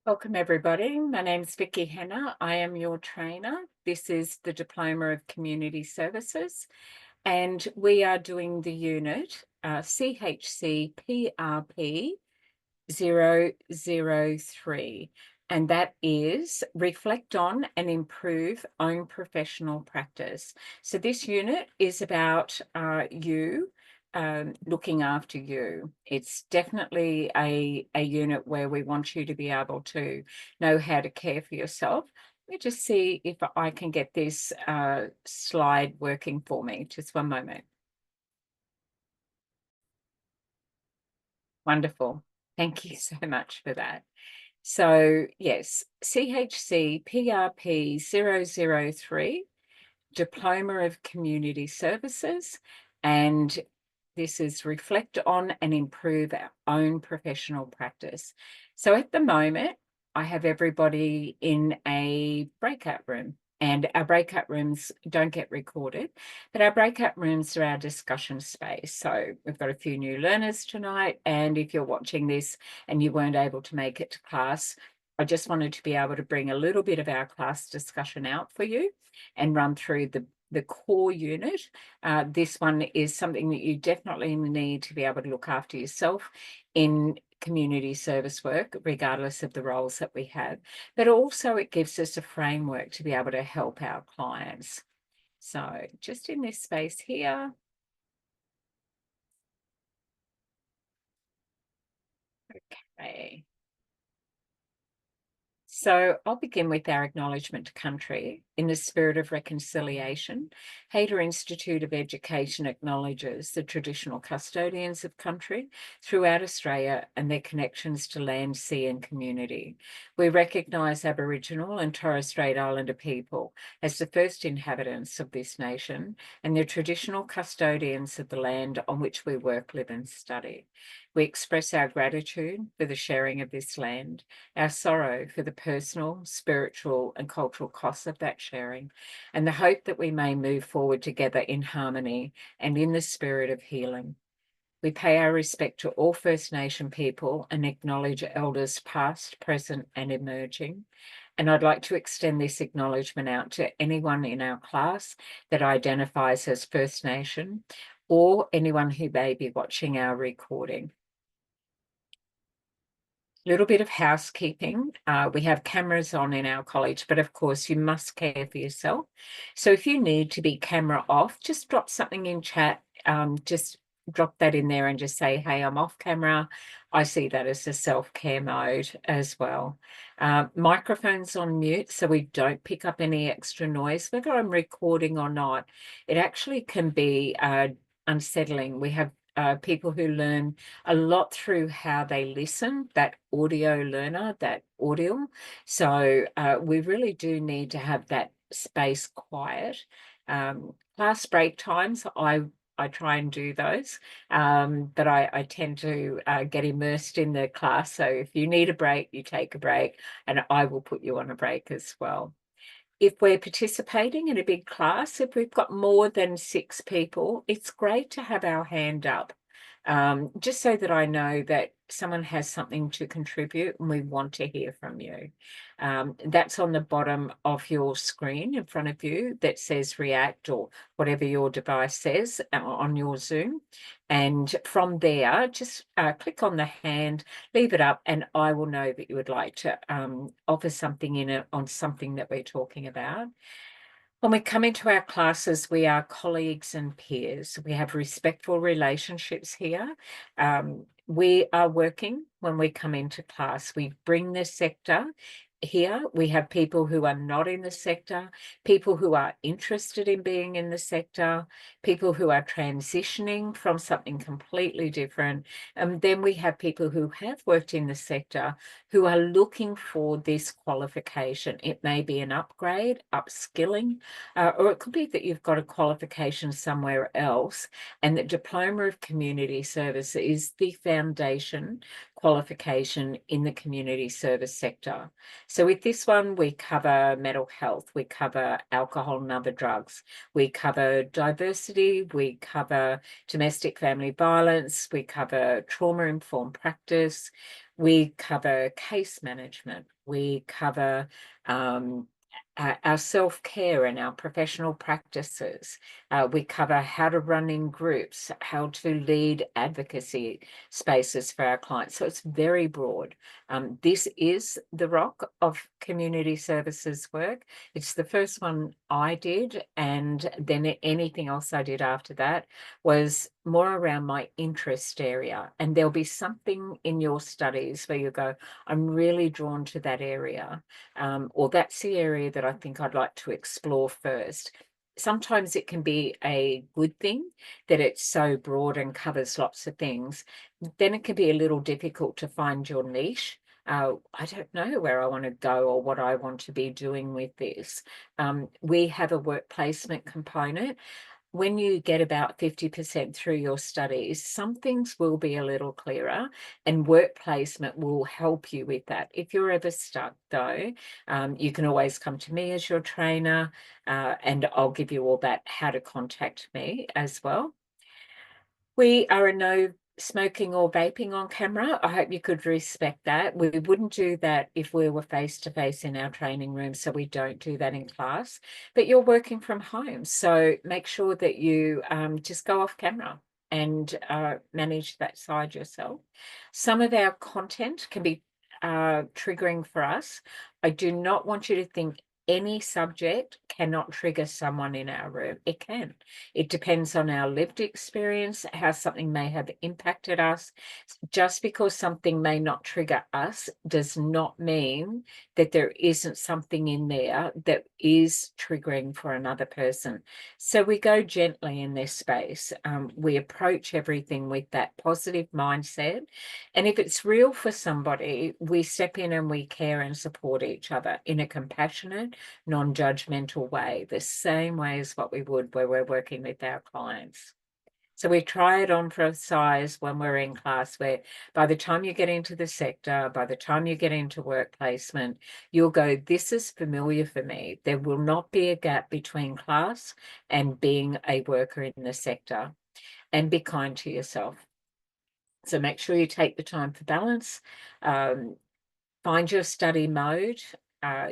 Welcome everybody. My name's Vicky Henner. I am your trainer. This is the Diploma of Community Services and we are doing the unit CHCPRP003 and that is reflect on and improve own professional practice. So this unit is about you looking after you. It's definitely a unit where we want you to be able to know how to care for yourself. Let me just see if I can get this slide working for me. Just one moment. Wonderful. Thank you so much for that. So yes, CHCPRP003, Diploma of Community Services, and this is reflect on and improve our own professional practice. So at the moment, I have everybody in a breakout room. And our breakout rooms don't get recorded, but our breakout rooms are our discussion space. So we've got a few new learners tonight. And if you're watching this and you weren't able to make it to class, I just wanted to be able to bring a little bit of our class discussion out for you and run through the core unit. This one is something that you definitely need to be able to look after yourself in community service work, regardless of the roles that we have. But also it gives us a framework to be able to help our clients. So just in this space here. Okay. So I'll begin with our acknowledgement to country. In the spirit of reconciliation, Hayter Institute of Education acknowledges the traditional custodians of country throughout Australia and their connections to land, sea and community. We recognise Aboriginal and Torres Strait Islander people as the first inhabitants of this nation and the traditional custodians of the land on which we work, live and study. We express our gratitude for the sharing of this land, our sorrow for the personal, spiritual and cultural costs of that sharing, and the hope that we may move forward together in harmony and in the spirit of healing. We pay our respect to all First Nation people and acknowledge elders past, present and emerging. And I'd like to extend this acknowledgement out to anyone in our class that identifies as First Nation or anyone who may be watching our recording. Little bit of housekeeping. We have cameras on in our college, but of course you must care for yourself. So if you need to be camera off, just drop something in chat. Just drop that in there and just say, hey, I'm off camera. I see that as a self-care mode as well. Microphones on mute so we don't pick up any extra noise, whether I'm recording or not. It actually can be unsettling. We have people who learn a lot through how they listen, that audio learner, that audio. So we really do need to have that space quiet. Class break times, I try and do those, but I tend to get immersed in the class. So if you need a break, you take a break and I will put you on a break as well. If we're participating in a big class, if we've got more than 6 people, it's great to have our hand up, just so that I know that someone has something to contribute and we want to hear from you. That's on the bottom of your screen in front of you that says react or whatever your device says on your Zoom. And from there, just click on the hand, leave it up, and I will know that you would like to offer something in it on something that we're talking about. When we come into our classes, we are colleagues and peers. We have respectful relationships here. We are working when we come into class. We bring the sector here. We have people who are not in the sector, people who are interested in being in the sector, people who are transitioning from something completely different. And then we have people who have worked in the sector who are looking for this qualification. It may be an upgrade, upskilling, or it could be that you've got a qualification somewhere else and the Diploma of Community Service is the foundation qualification in the community service sector. So with this one, we cover mental health, we cover alcohol and other drugs, we cover diversity, we cover domestic family violence, we cover trauma-informed practice, We cover case management. We cover our self-care and our professional practices. We cover how to run in groups, how to lead advocacy spaces for our clients. So it's very broad. This is the rock of community services work. It's the first one I did, and then anything else I did after that was more around my interest area. And there'll be something in your studies where you go, I'm really drawn to that area, or that's the area that I think I'd like to explore first. Sometimes it can be a good thing that it's so broad and covers lots of things. Then it can be a little difficult to find your niche. I don't know where I want to go or what I want to be doing with this. We have a work placement component. When you get about 50% through your studies, some things will be a little clearer, and work placement will help you with that. If you're ever stuck, though, you can always come to me as your trainer, and I'll give you all that, how to contact me as well. We are a no smoking or vaping on camera. I hope you could respect that. We wouldn't do that if we were face to face in our training room, so we don't do that in class. But you're working from home, so make sure that you just go off camera and manage that side yourself. Some of our content can be triggering for us. I do not want you to think any subject cannot trigger someone in our room. It can. It depends on our lived experience, how something may have impacted us. Just because something may not trigger us does not mean that there isn't something in there that is triggering for another person. So we go gently in this space. We approach everything with that positive mindset. And if it's real for somebody, we step in and we care and support each other in a compassionate, non-judgmental way, the same way as what we would where we're working with our clients. So we try it on for size when we're in class, where by the time you get into the sector, by the time you get into work placement, you'll go, this is familiar for me. There will not be a gap between class and being a worker in the sector. And be kind to yourself. So make sure you take the time for balance. Find your study mode.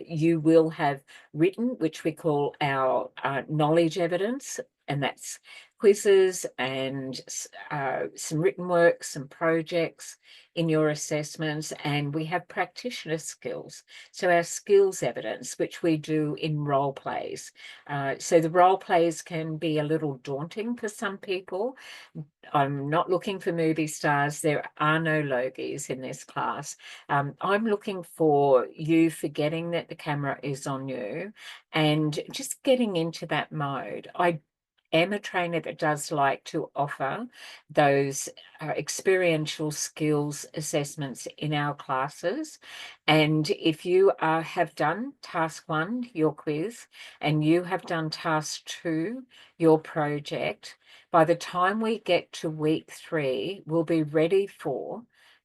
You will have written, which we call our knowledge evidence, and that's quizzes and some written work, some projects in your assessments, and we have practitioner skills. So our skills evidence, which we do in role plays. So the role plays can be a little daunting for some people. I'm not looking for movie stars. There are no Logies in this class. I'm looking for you forgetting that the camera is on you and just getting into that mode. I am a trainer that does like to offer those experiential skills assessments in our classes. And if you have done task 1, your quiz, and you have done task 2, your project, by the time we get to week 3, we'll be ready for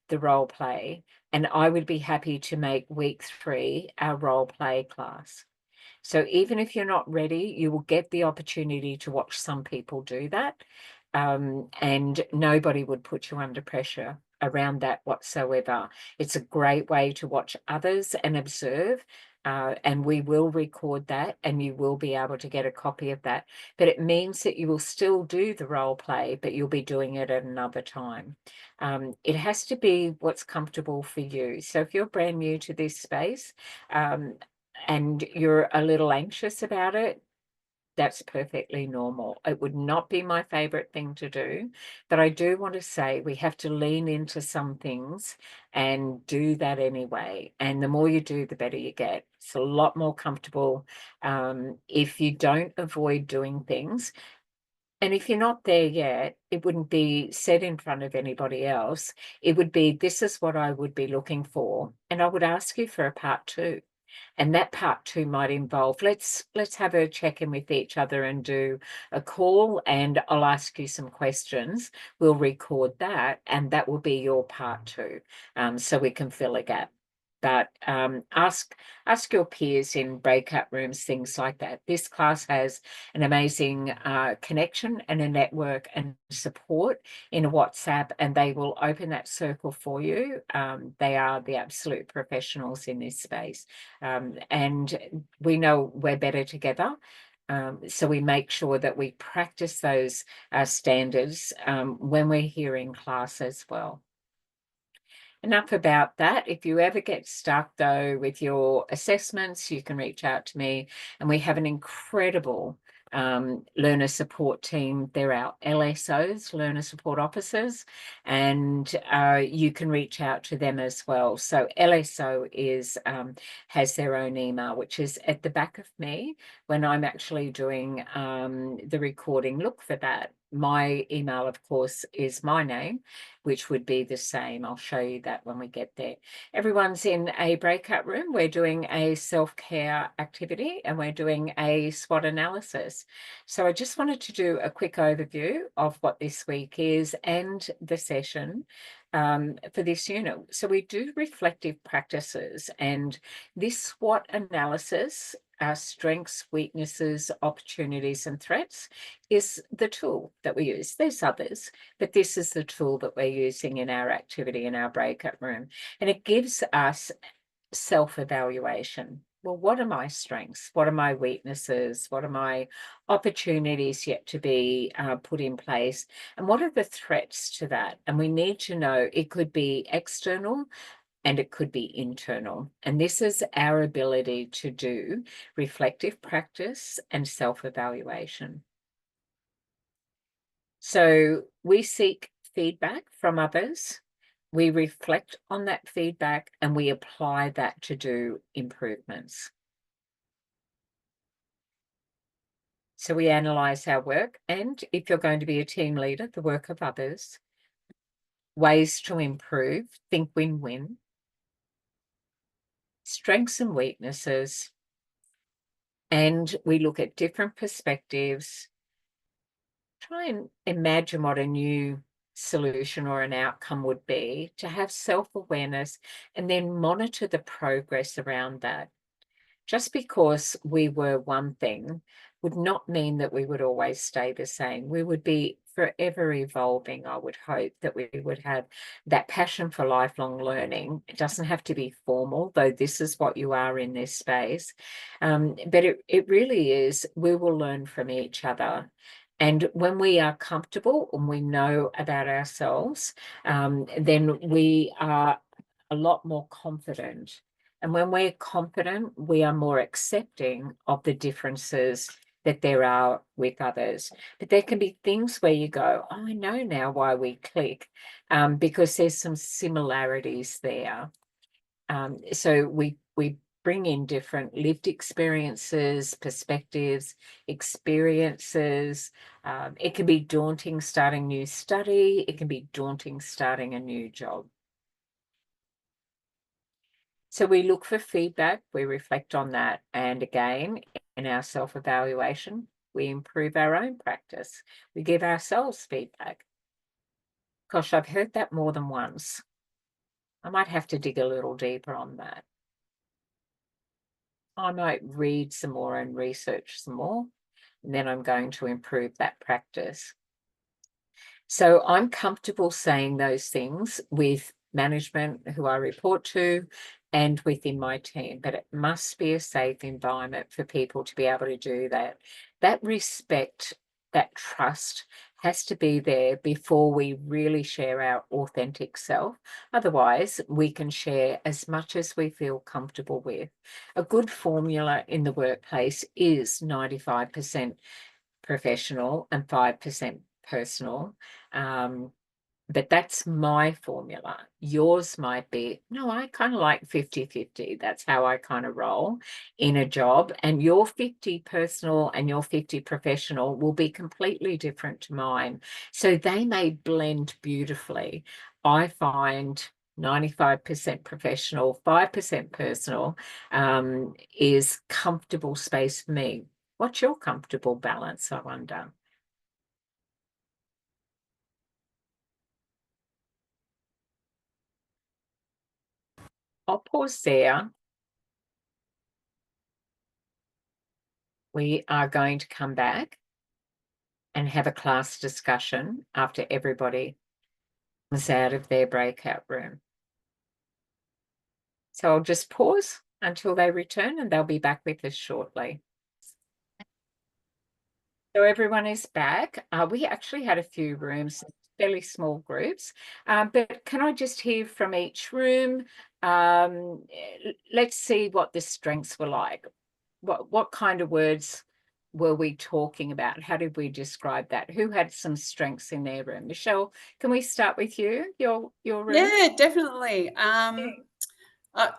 the role play. And I would be happy to make week 3 our role play class. So even if you're not ready, you will get the opportunity to watch some people do that. And nobody would put you under pressure around that whatsoever. It's a great way to watch others and observe. And we will record that, and you will be able to get a copy of that. But it means that you will still do the role play, but you'll be doing it at another time. It has to be what's comfortable for you. So if you're brand new to this space, and you're a little anxious about it, that's perfectly normal. It would not be my favorite thing to do, but I do want to say we have to lean into some things and do that anyway. And the more you do, the better you get. It's a lot more comfortable if you don't avoid doing things. And if you're not there yet, it wouldn't be said in front of anybody else. It would be, this is what I would be looking for. And I would ask you for a part 2. And that part 2 might involve, let's have a check-in with each other and do a call, and I'll ask you some questions. We'll record that, and that will be your part 2, so we can fill a gap. but ask your peers in breakout rooms, things like that. This class has an amazing connection and a network and support in a WhatsApp, and they will open that circle for you. They are the absolute professionals in this space, and we know we're better together. So we make sure that we practice those standards when we're here in class as well. Enough about that. If you ever get stuck, though, with your assessments, you can reach out to me. And we have an incredible learner support team. They're our LSOs, learner support officers, and you can reach out to them as well. So LSO has their own email, which is at the back of me when I'm actually doing the recording. Look for that. My email, of course, is my name, which would be the same. I'll show you that when we get there. Everyone's in a breakout room. We're doing a self-care activity and we're doing a SWOT analysis. So I just wanted to do a quick overview of what this week is and the session for this unit. So we do reflective practices, and this SWOT analysis, our strengths, weaknesses, opportunities, and threats, is the tool that we use. There's others, but this is the tool that we're using in our activity in our breakout room. And it gives us self-evaluation. Well, what are my strengths? What are my weaknesses? What are my opportunities yet to be put in place? And what are the threats to that? And we need to know, it could be external and it could be internal. And this is our ability to do reflective practice and self-evaluation. So we seek feedback from others. We reflect on that feedback and we apply that to do improvements. So we analyze our work, and if you're going to be a team leader, the work of others, ways to improve, think win-win, strengths and weaknesses, and we look at different perspectives, try and imagine what a new solution or an outcome would be, to have self-awareness, and then monitor the progress around that. Just because we were one thing would not mean that we would always stay the same. We would be forever evolving. I would hope that we would have that passion for lifelong learning. It doesn't have to be formal, though this is what you are in this space. But it really is, we will learn from each other. And when we are comfortable and we know about ourselves, then we are a lot more confident. And when we're confident, we are more accepting of the differences that there are with others. But there can be things where you go, oh, I know now why we click, because there's some similarities there. So we bring in different lived experiences, perspectives, experiences. It can be daunting starting new study. It can be daunting starting a new job. So we look for feedback, we reflect on that, and again, in our self-evaluation, we improve our own practice. We give ourselves feedback. Gosh, I've heard that more than once. I might have to dig a little deeper on that. I might read some more and research some more, and then I'm going to improve that practice. So I'm comfortable saying those things with management who I report to and within my team, but it must be a safe environment for people to be able to do that. That respect, that trust has to be there before we really share our authentic self. Otherwise, we can share as much as we feel comfortable with. A good formula in the workplace is 95% professional and 5% personal. But that's my formula. Yours might be, no, I kind of like 50-50. That's how I kind of roll in a job. And your 50 personal and your 50 professional will be completely different to mine. So they may blend beautifully. I find 95% professional, 5% personal is comfortable space for me. What's your comfortable balance, I wonder? I'll pause there. We are going to come back and have a class discussion after everybody is out of their breakout room. So I'll just pause until they return and they'll be back with us shortly. So everyone is back. We actually had a few rooms, fairly small groups, but can I just hear from each room? Let's see what the strengths were like. What kind of words were we talking about? How did we describe that? Who had some strengths in their room? Michelle, can we start with you, your room? Yeah, definitely. Yeah.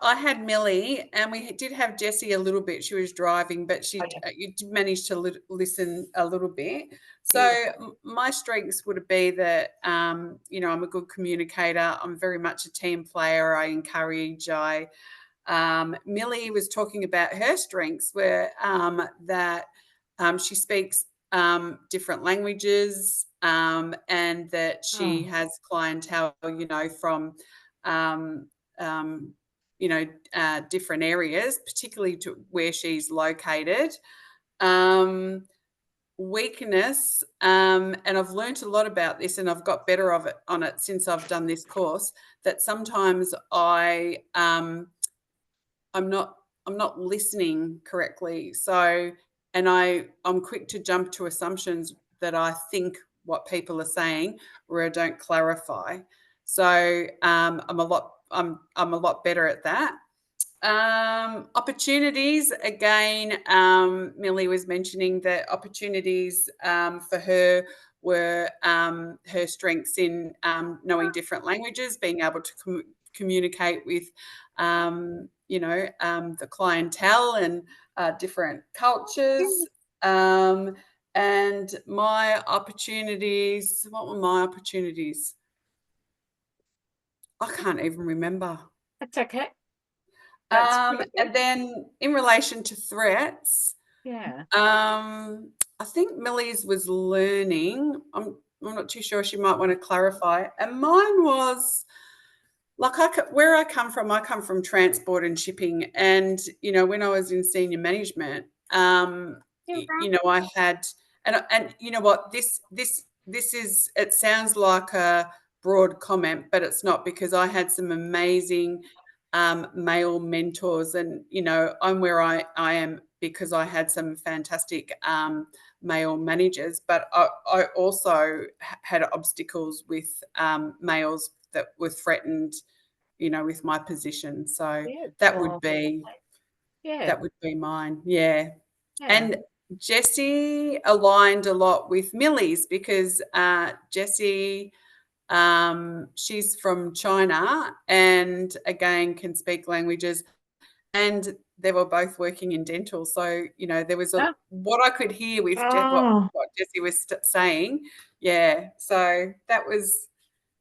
I had Millie, and we did have Jessie a little bit. She was driving, but you did manage to listen a little bit. So Beautiful. my strengths would be that I'm a good communicator. I'm very much a team player. I encourage. Millie was talking about her strengths, where that she speaks different languages, and that she has clientele, from um, um, different areas, particularly to where she's located. Um, Weakness, and I've learned a lot about this, and I've got better on it since I've done this course. That sometimes I'm not listening correctly. So, and I'm quick to jump to assumptions that I think what people are saying, where I don't clarify. So I'm a lot better at that. Opportunities, again, Millie was mentioning that opportunities for her were her strengths in knowing different languages, being able to communicate with the clientele and different cultures. And my opportunities, what were my opportunities? I can't even remember. That's okay. That's pretty good. And then in relation to threats, Yeah. I think Millie's was learning. I'm not too sure. She might want to clarify. And mine was like where I come from transport and shipping. And when I was in senior management, I had and you know what this is. It sounds like a broad comment, but it's not, because I had some amazing male mentors, and I'm where I am because I had some fantastic male managers, but I also had obstacles with males that were threatened, with my position. So Yeah. that would Well, be yeah. mine. Yeah. Yeah. And Jessie aligned a lot with Millie's, because Jessie, she's from China, and again can speak languages, and they were both working in dental. So there was Ah, what I could hear with oh, what Jessie was saying. Yeah. So that was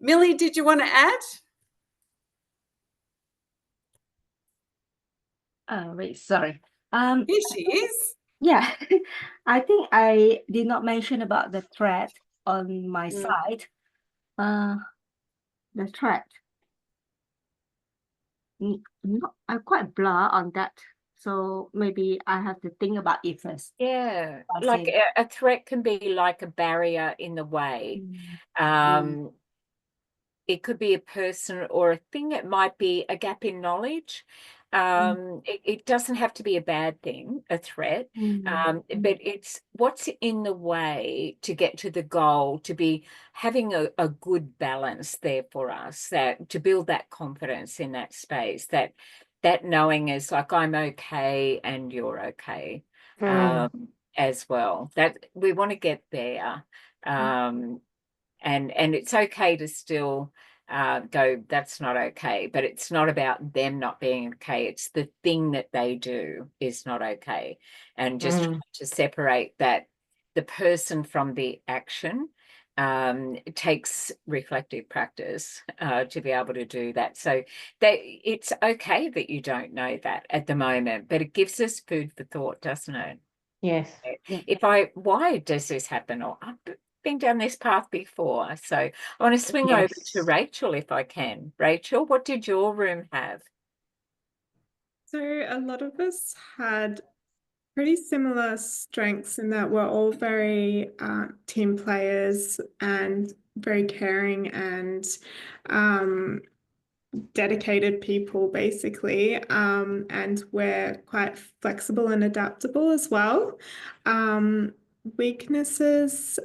Millie. Did you want to add? Wait, sorry. Here she is. Yeah, I think I did not mention about the thread on my Mm. side. Uh, the thread. Not, I'm quite blah on that, so maybe I have to think about it first. yeah. I Like say, a threat can be like a barrier in the way. Mm. It could be a person or a thing. It might be a gap in knowledge. It doesn't have to be a bad thing, a threat, but it's what's in the way to get to the goal, to be having a good balance there for us, that to build that confidence in that space, that knowing is like I'm okay and you're okay, as well. That we want to get there. And it's okay to still go, that's not okay, but it's not about them not being okay. It's the thing that they do is not okay. And just try to separate that, the person from the action. It takes reflective practice to be able to do that. So that it's okay that you don't know that at the moment, but it gives us food for thought, doesn't it? Yes. yeah. Why does this happen? Or I've been down this path before. So I want to swing over to Yes. Rachel if I can. Rachel, what did your room have? So a lot of us had pretty similar strengths in that we're all very team players and very caring and dedicated people, basically. And we're quite flexible and adaptable as well. Weaknesses,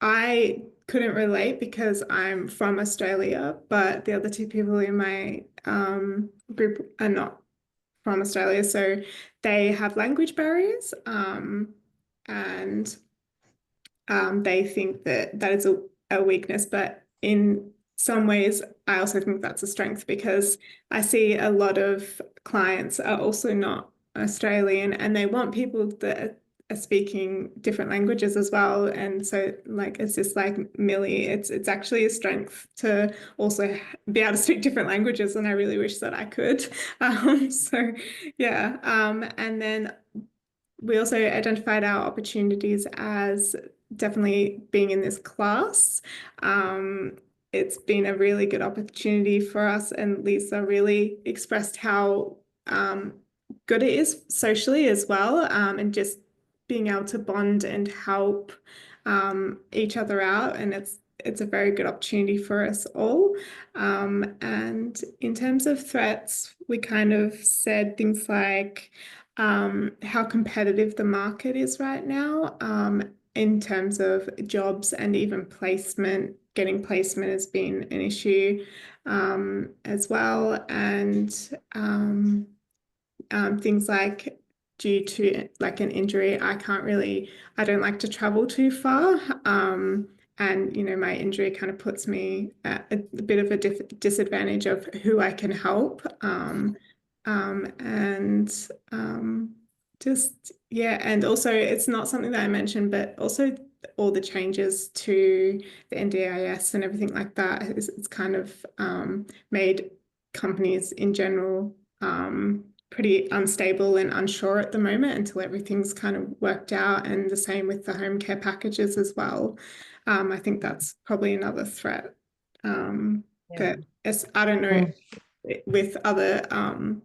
I couldn't relate because I'm from Australia, but the other two people in my group are not from Australia, so they have language barriers, and they think that that is a weakness, but in some ways, I also think that's a strength because I see a lot of clients are also not Australian and they want people that are speaking different languages as well. And so like it's just like Millie, it's actually a strength to also be able to speak different languages, and I really wish that I could. So yeah. And then we also identified our opportunities as definitely being in this class. It's been a really good opportunity for us, and Lisa really expressed how good it is socially as well, and just being able to bond and help each other out, and it's a very good opportunity for us all. And in terms of threats, we kind of said things like how competitive the market is right now, in terms of jobs and even placement. Getting placement has been an issue as well, and things like due to like an injury, I don't like to travel too far. And, my injury kind of puts me at a bit of a disadvantage of who I can help. And just, yeah. And also, it's not something that I mentioned, but also all the changes to the NDIS and everything like that, it's kind of made companies in general pretty unstable and unsure at the moment until everything's kind of worked out, and the same with the home care packages as well. I think that's probably another threat. But I don't know with other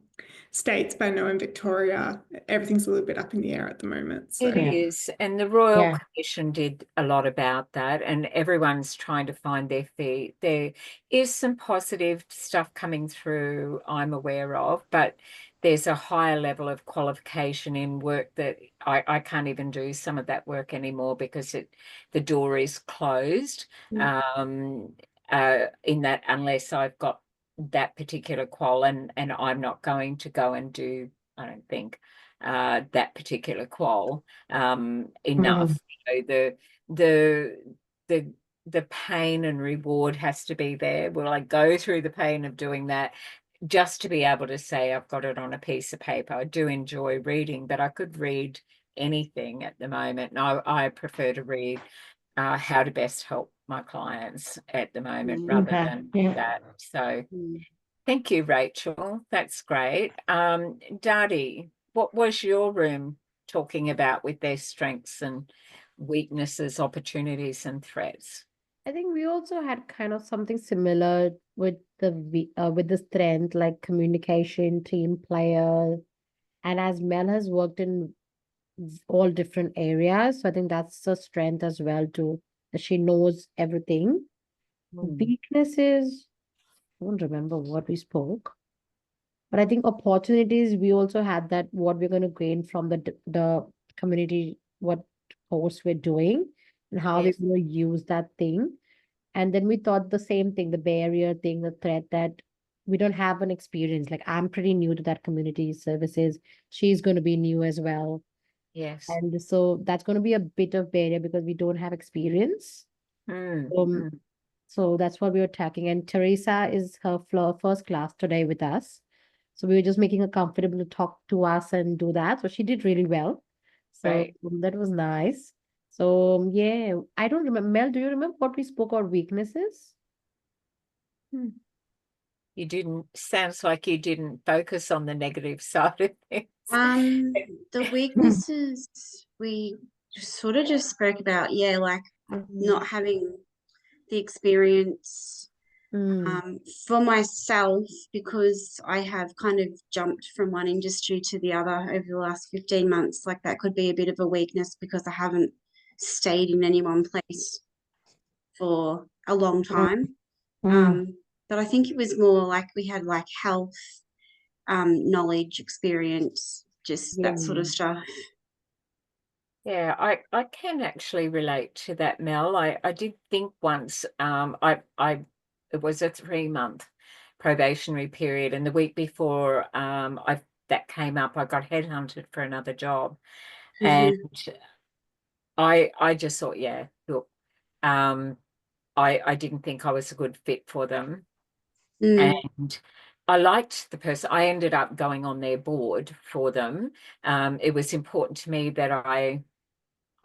states, but I know in Victoria, everything's a little bit up in the air at the moment. So it is. And the Royal Commission did a lot about that, and everyone's trying to find their feet. There is some positive stuff coming through I'm aware of, but there's a higher level of qualification in work that I can't even do some of that work anymore because the door is closed. In that, unless I've got that particular qual, and I'm not going to go and do, I don't think, that particular qual enough. The pain and reward has to be there. Will I go through the pain of doing that just to be able to say I've got it on a piece of paper? I do enjoy reading, but I could read anything at the moment. And I prefer to read how to best help my clients at the moment rather than that. So thank you, Rachel. That's great. Dadi, what was your room talking about with their strengths and weaknesses, opportunities and threats? I think we also had kind of something similar with the strength, like communication, team player, and as Mel has worked in all different areas, so I think that's a strength as well too, that she knows everything. Weaknesses, I don't remember what we spoke, but I think opportunities, we also had that, what we're going to gain from the community, what course we're doing and how we're going to use that thing. And then we thought the same thing, the barrier thing, the threat that we don't have an experience. Like I'm pretty new to that community services. She's going to be new as well. Yes. And so that's going to be a bit of barrier because we don't have experience. So that's what we were attacking. And Teresa is her first class today with us. So we were just making her comfortable to talk to us and do that. So she did really well. So that was nice. So yeah, I don't remember. Mel, do you remember what we spoke about weaknesses? You didn't. Sounds like you didn't focus on the negative side of things. The weaknesses we sort of just spoke about, like not having the experience For myself, because I have kind of jumped from one industry to the other over the last 15 months, like that could be a bit of a weakness because I haven't stayed in any one place for a long time. But I think it was more like we had like health, knowledge, experience, just that sort of stuff. Yeah, I can actually relate to that, Mel. I did think once, it was a 3-month probationary period, and the week before that came up, I got headhunted for another job, and I just thought, yeah, look, I didn't think I was a good fit for them, and I liked the person. I ended up going on their board for them. It was important to me that I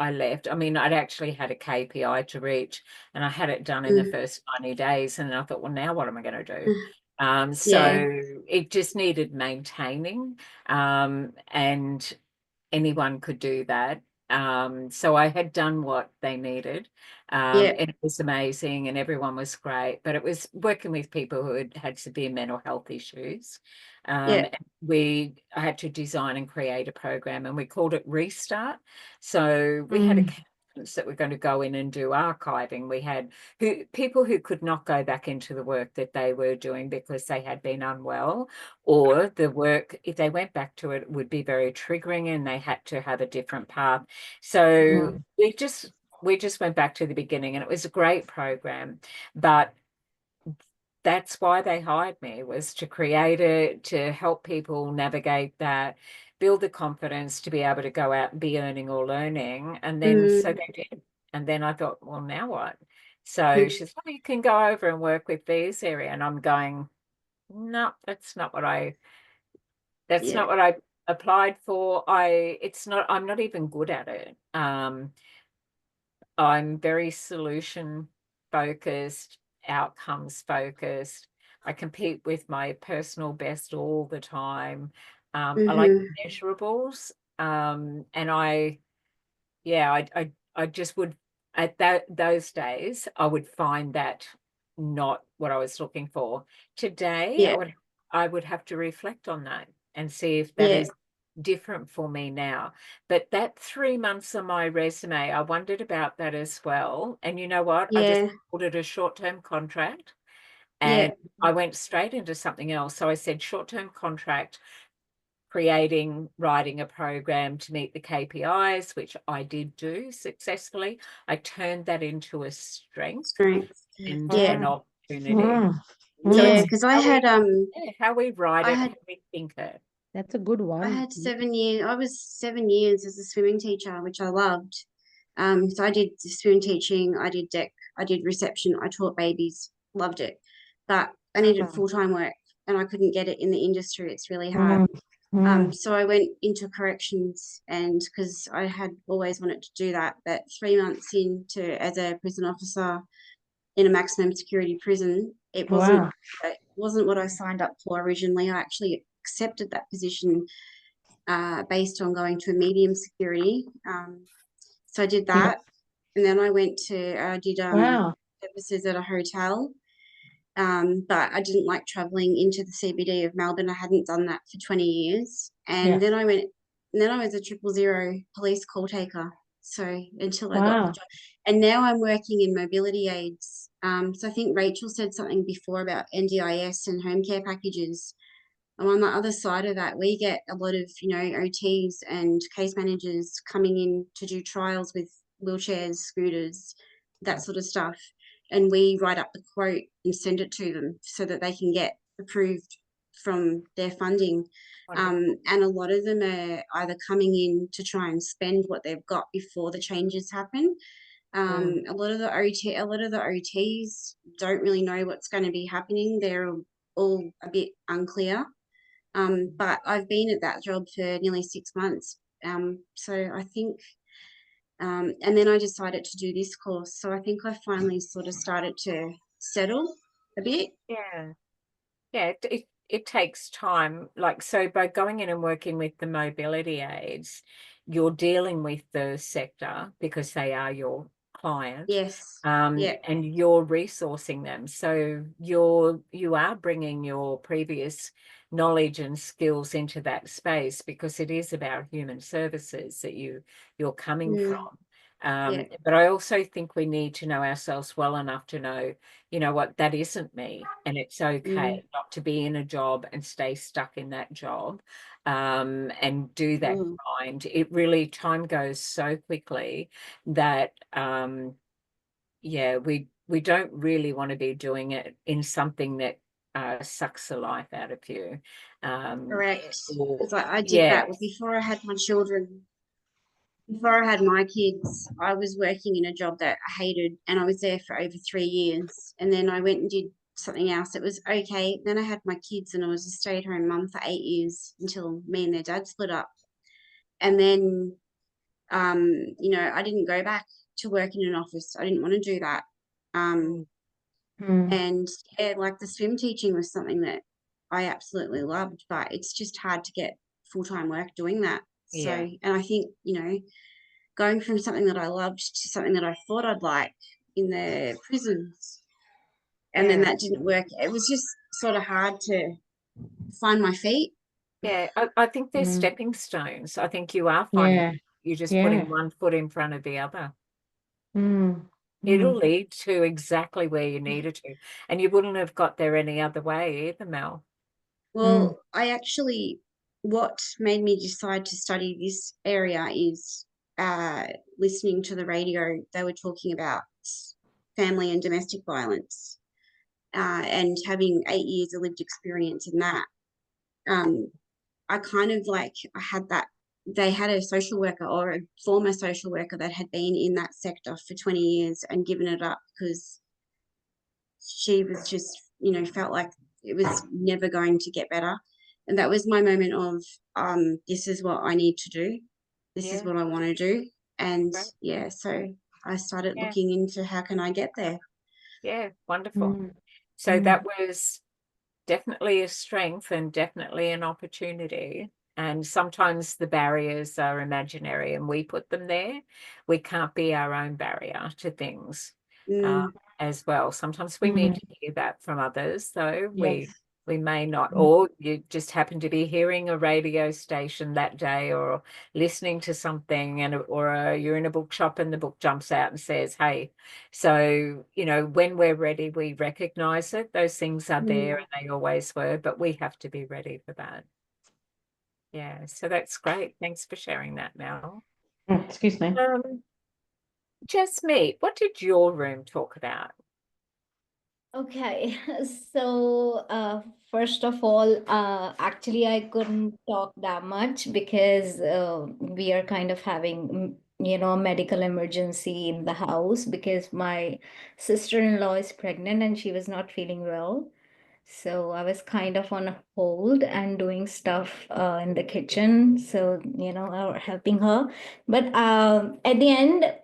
left. I mean, I'd actually had a KPI to reach, and I had it done in the first 90 days. And I thought, well, now what am I going to do? So it just needed maintaining, and anyone could do that. So I had done what they needed. And it was amazing, and everyone was great. But it was working with people who had severe mental health issues. I had to design and create a program, and we called it Restart. So we had accountants that were going to go in and do archiving. We had people who could not go back into the work that they were doing because they had been unwell, or the work, if they went back to it, would be very triggering, and they had to have a different path. So we just went back to the beginning, and it was a great program. But that's why they hired me, was to create it, to help people navigate that, build the confidence to be able to go out and be earning or learning. And then so they did. And then I thought, well, now what? So she said, oh, you can go over and work with these area. And I'm going, no, that's not what I applied for. I'm not even good at it. I'm very solution focused, outcomes focused. I compete with my personal best all the time. I like measurables. And I just would, at those days, I would find that not what I was looking for. Today, I would have to reflect on that and see if that is different for me now. But that 3 months on my resume, I wondered about that as well. And you know what? I just called it a short-term contract, and I went straight into something else. So I said short-term contract, writing a program to meet the KPIs, which I did do successfully. I turned that into a strength and an opportunity. Because I had how we write it, how we think it. That's a good one. I had 7 years. I was 7 years as a swimming teacher, which I loved. So I did swim teaching, I did deck, I did reception, I taught babies, loved it. But I needed full-time work, and I couldn't get it in the industry. It's really hard. So I went into corrections, and because I had always wanted to do that, but 3 months into as a prison officer in a maximum security prison, it wasn't what I signed up for originally. I actually accepted that position based on going to a medium security. So I did that, and then I did services at a hotel. But I didn't like traveling into the CBD of Melbourne. I hadn't done that for 20 years. And then I was a 000 police call taker. So until I got the job. And now I'm working in mobility aids. So I think Rachel said something before about NDIS and home care packages. And on the other side of that, we get a lot of, OTs and case managers coming in to do trials with wheelchairs, scooters, that sort of stuff. And we write up the quote and send it to them so that they can get approved from their funding. And a lot of them are either coming in to try and spend what they've got before the changes happen. A lot of the OTs don't really know what's going to be happening. They're all a bit unclear. But I've been at that job for nearly 6 months. So I think, and then I decided to do this course. So I think I finally sort of started to settle a bit. Yeah, it takes time. Like, so by going in and working with the mobility aids, you're dealing with the sector because they are your client. Yes. Yeah. And you're resourcing them. So you are bringing your previous knowledge and skills into that space, because it is about human services that you're coming Mm. from. Yeah. But I also think we need to know ourselves well enough to know, you know what, that isn't me. And it's okay not to be in a job and stay stuck in that job, and do that grind. It really, time goes so quickly that, yeah, we don't really want to be doing it in something that sucks the life out of you. Correct. Or, Because I did yeah, that before I had my children. Before I had my kids, I was working in a job that I hated, and I was there for over 3 years. And then I went and did something else. It was okay. Then I had my kids, and I was a stay-at-home mum for 8 years until me and their dad split up. And then, you know, I didn't go back to work in an office. I didn't want to do that. And yeah, like the swim teaching was something that I absolutely loved, but it's just hard to get full-time work doing that. So, Yeah. and I think, you know, going from something that I loved to something that I thought I'd like in the prisons, and then Yeah. that didn't work. It was just sort of hard to find my feet. Yeah, I think they're stepping stones. I think you are finding, you're just putting one foot in front of the other. It'll lead to exactly where you needed to. And you wouldn't have got there any other way either, Mel. Well, I actually, what made me decide to study this area is listening to the radio. They were talking about family and domestic violence, and having 8 years of lived experience in that. I kind of like, I had that, they had a social worker or a former social worker that had been in that sector for 20 years and given it up because she was just, you know, felt like it was never going to get better. And that was my moment of, this is what I need to do. This is what I want to do. And yeah, so I started looking into how can I get there. Yeah, wonderful. So that was definitely a strength and definitely an opportunity. And sometimes the barriers are imaginary and we put them there. We can't be our own barrier to things as well. Sometimes we need to hear that from others, though. We may not, or you just happen to be hearing a radio station that day or listening to something, and or you're in a bookshop and the book jumps out and says, hey. So, you know, when we're ready, we recognize it. Those things are there and they always were, but we have to be ready for that. Yeah, so that's great. Thanks for sharing that, Mel. Excuse me. Jasmeet, what did your room talk about? Okay, so first of all, actually I couldn't talk that much because we are kind of having, you know, a medical emergency in the house because my sister-in-law is pregnant and she was not feeling well. So I was kind of on hold and doing stuff in the kitchen, so, you know, helping her. But at the end,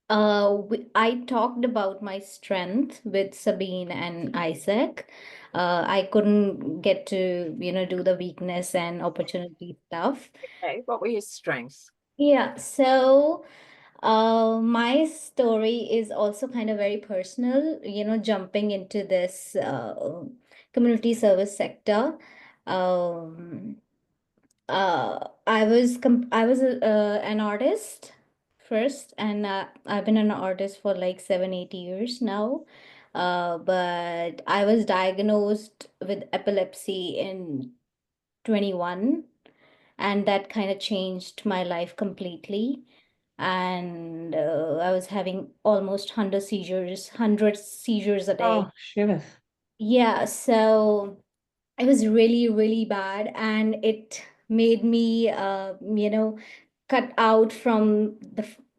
I talked about my strength with Sabine and Isaac. I couldn't get to, you know, do the weakness and opportunity stuff. Okay, what were your strengths? Yeah, so my story is also kind of very personal, you know, jumping into this community service sector. Um, I was an artist first, and I've been an artist for like 7, 8 years now. But I was diagnosed with epilepsy in 21, and that kind of changed my life completely. And I was having almost 100 seizures a day. Oh, shivers. Yeah, so it was really, really bad, and it made me, you know, cut out from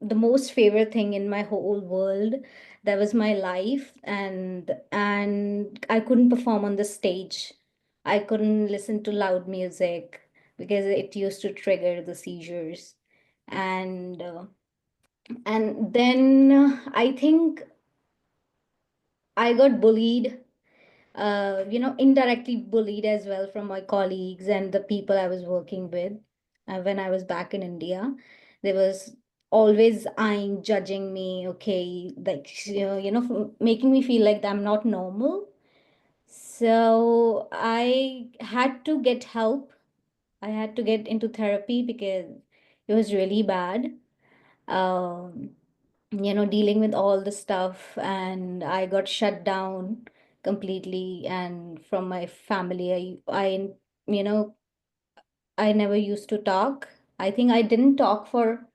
the most favorite thing in my whole world. That was my life, and I couldn't perform on the stage. I couldn't listen to loud music because it used to trigger the seizures, and then I think I got bullied, you know, indirectly bullied as well from my colleagues and the people I was working with. When I was back in India, there was always eyeing, judging me, okay, like, making me feel like I'm not normal. So I had to get help. I had to get into therapy because it was really bad. Um, Dealing with all the stuff, and I got shut down completely and from my family. You know, I never used to talk. I think I didn't talk for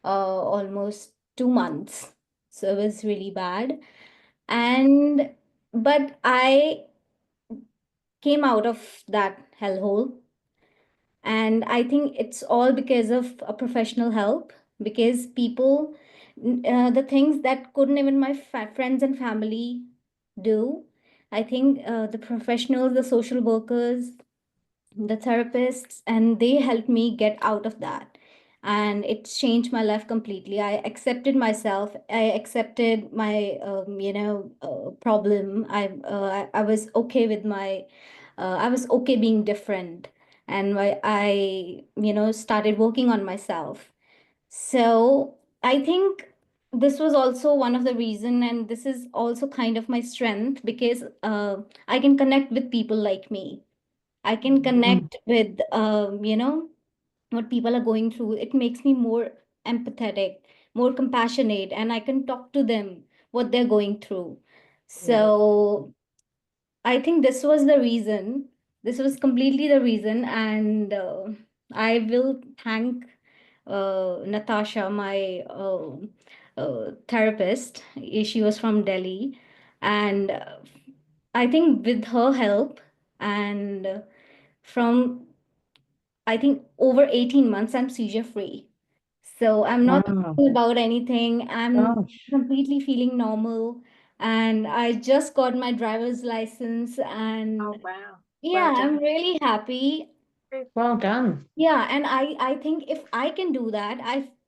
almost 2 months. So it was really bad. And but I came out of that hellhole. And I think it's all because of a professional help, because people, the things that couldn't even my friends and family do, I think the professionals, the social workers, the therapists, and they helped me get out of that. And it changed my life completely. I accepted myself. I accepted my, problem. I was okay with my, I was okay being different. And I started working on myself. So I think this was also one of the reason, and this is also kind of my strength, because I can connect with people like me. I can connect with, what people are going through. It makes me more empathetic, more compassionate, and I can talk to them what they're going through. So I think this was the reason. This was completely the reason, and I will thank Natasha, my therapist. She was from Delhi, and I think with her help and from I think over 18 months, I'm seizure free. So I'm not Wow. thinking about anything. I'm Gosh. completely feeling normal. And I just got my driver's license. And Oh, wow. yeah, Well I'm done. really happy. Well done. Yeah, and I think if I can do that,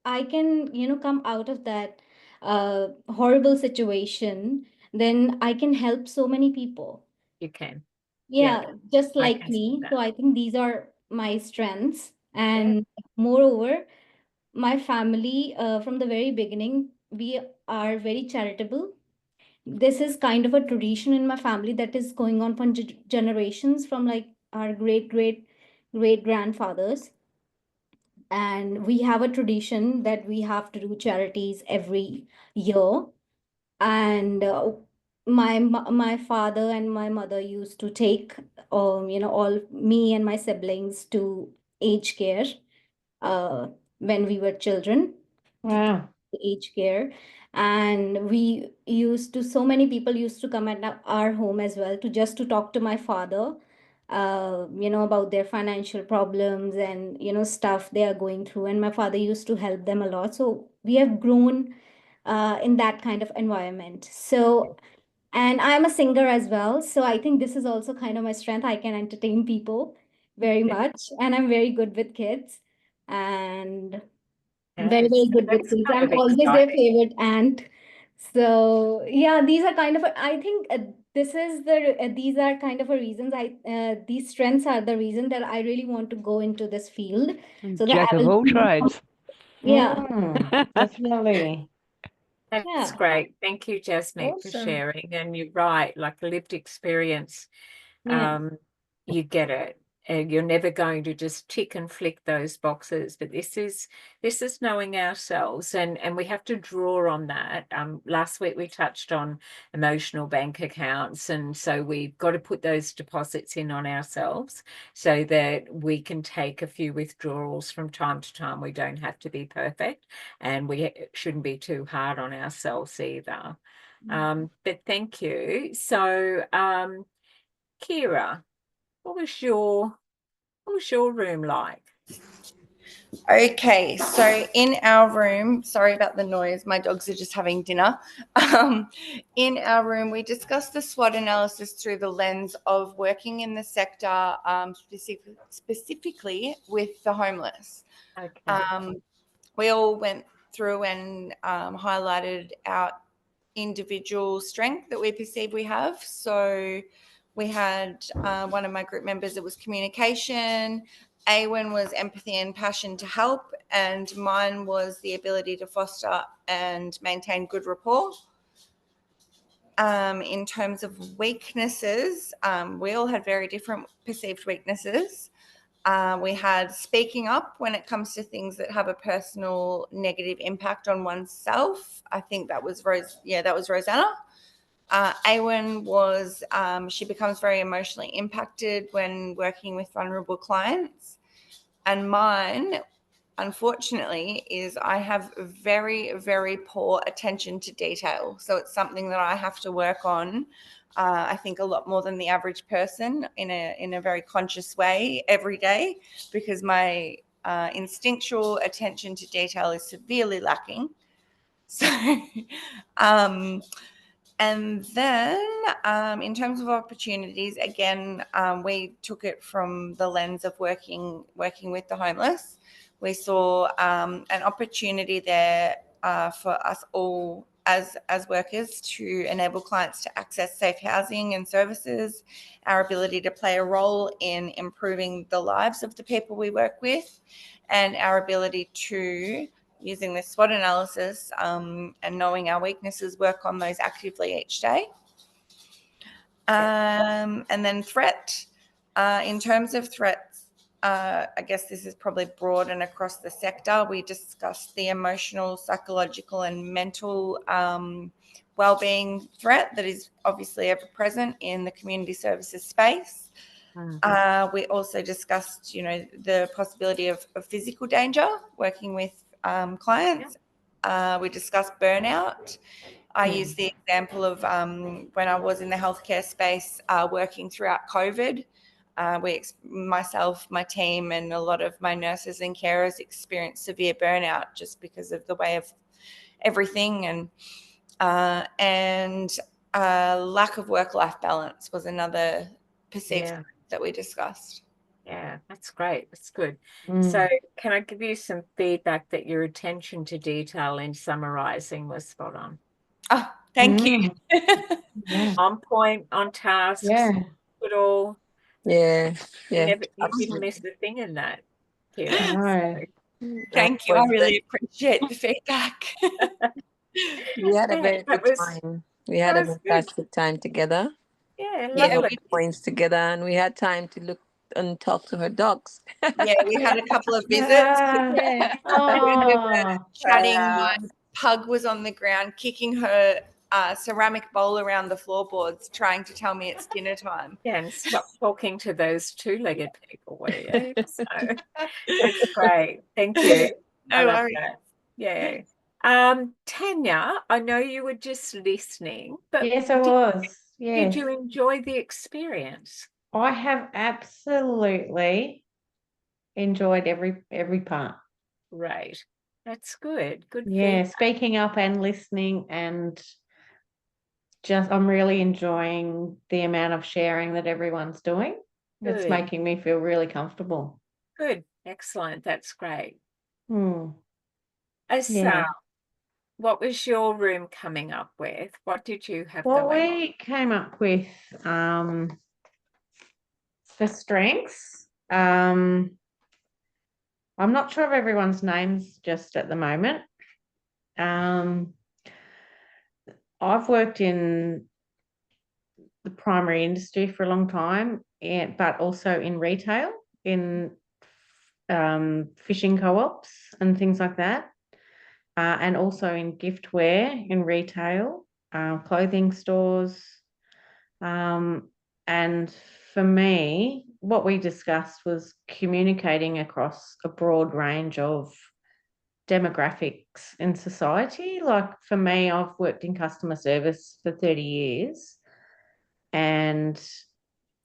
I can, come out of that horrible situation, then I can help so many people. You can. Yeah, Yeah, just I like can see me. So that. I think these are my strengths. Yeah. And moreover, my family, from the very beginning, we are very charitable. This is kind of a tradition in my family that is going on for generations, from like our great grandfathers. And we have a tradition that we have to do charities every year. And my father and my mother used to take all me and my siblings to aged care uh, when we were children, to Wow. aged care. And we used to, so many people used to come at our home as well, to just to talk to my father, about their financial problems and stuff they are going through. And my father used to help them a lot. So we have grown in that kind of environment. So, and I'm a singer as well. So I think this is also kind of my strength. I can entertain people very Yeah. much, and I'm very good with kids. And very, Yes. very good with That's kids. kind I'm of always their exciting. favorite aunt. So yeah, these are kind of, I think these are kind of a reasons these strengths are the reason that I really want to go into this field, so that Jack I of all will, trades. yeah, Definitely. That's yeah, great. Thank you, Jasmine, for Awesome. sharing. And you're right, like lived experience, yeah. you get it. And you're never going to just tick and flick those boxes. But this is knowing ourselves, and we have to draw on that. Last week we touched on emotional bank accounts, and so we've got to put those deposits in on ourselves so that we can take a few withdrawals from time to time. We don't have to be perfect, and we shouldn't be too hard on ourselves either. But thank you. So, Kira, what was your room like? Okay, so in our room, sorry about the noise, my dogs are just having dinner. In our room, we discussed the SWOT analysis through the lens of working in the sector, specifically with the homeless. Okay. We all went through and highlighted our individual strength that we perceive we have. So we had one of my group members, it was communication. Awen was empathy and passion to help, and mine was the ability to foster and maintain good rapport. In terms of weaknesses, we all had very different perceived weaknesses. We had speaking up when it comes to things that have a personal negative impact on oneself. I think that was Rosanna. Awen was, she becomes very emotionally impacted when working with vulnerable clients. And mine, unfortunately, is I have very, very poor attention to detail. So it's something that I have to work on, I think, a lot more than the average person in a very conscious way every day, because my instinctual attention to detail is severely lacking. So, and then in terms of opportunities, again, we took it from the lens of working with the homeless. We saw an opportunity there for us all as workers to enable clients to access safe housing and services, our ability to play a role in improving the lives of the people we work with, and our ability to, using this SWOT analysis and knowing our weaknesses, work on those actively each day. And then threat. In terms of threats, I guess this is probably broad and across the sector. We discussed the emotional, psychological and mental wellbeing threat that is obviously ever present in the community services space. We also discussed, the possibility of physical danger working with clients. We discussed burnout. I use the example of when I was in the healthcare space working throughout COVID. Myself, my team, and a lot of my nurses and carers experienced severe burnout just because of the way of everything, and lack of work-life balance was another perceived that we discussed. Yeah, that's great. That's good. So can I give you some feedback that your attention to detail in summarizing was spot on? Oh, thank you. On point, on task, good all. Yeah. You didn't miss a thing in that, Kira. Thank you. I really appreciate the feedback. We had a very good time. We had a fantastic time together. Yeah, lovely. Points together, and we had time to look and talk to her dogs. We had a couple of visits. Chatting. My pug was on the ground kicking her ceramic bowl around the floorboards, trying to tell me it's dinner time. Yeah, and stop talking to those two-legged people, will you? So, that's great. Thank you. No worries. Yeah. Tanya, I know you were just listening, but yes, I was. Yes. Did you enjoy the experience? I have absolutely enjoyed every part. Right. That's good. Good. Yeah, feedback. speaking up and listening, and I'm really enjoying the amount of sharing that everyone's doing. Good. It's making me feel really comfortable. Good. Excellent. That's great. What was your room coming up with? What did you have going on? We came up with for strengths. I'm not sure of everyone's names just at the moment. I've worked in the primary industry for a long time, but also in retail, in fishing co-ops and things like that, and also in giftware in retail, clothing stores. And for me, what we discussed was communicating across a broad range of demographics in society. Like for me, I've worked in customer service for 30 years, and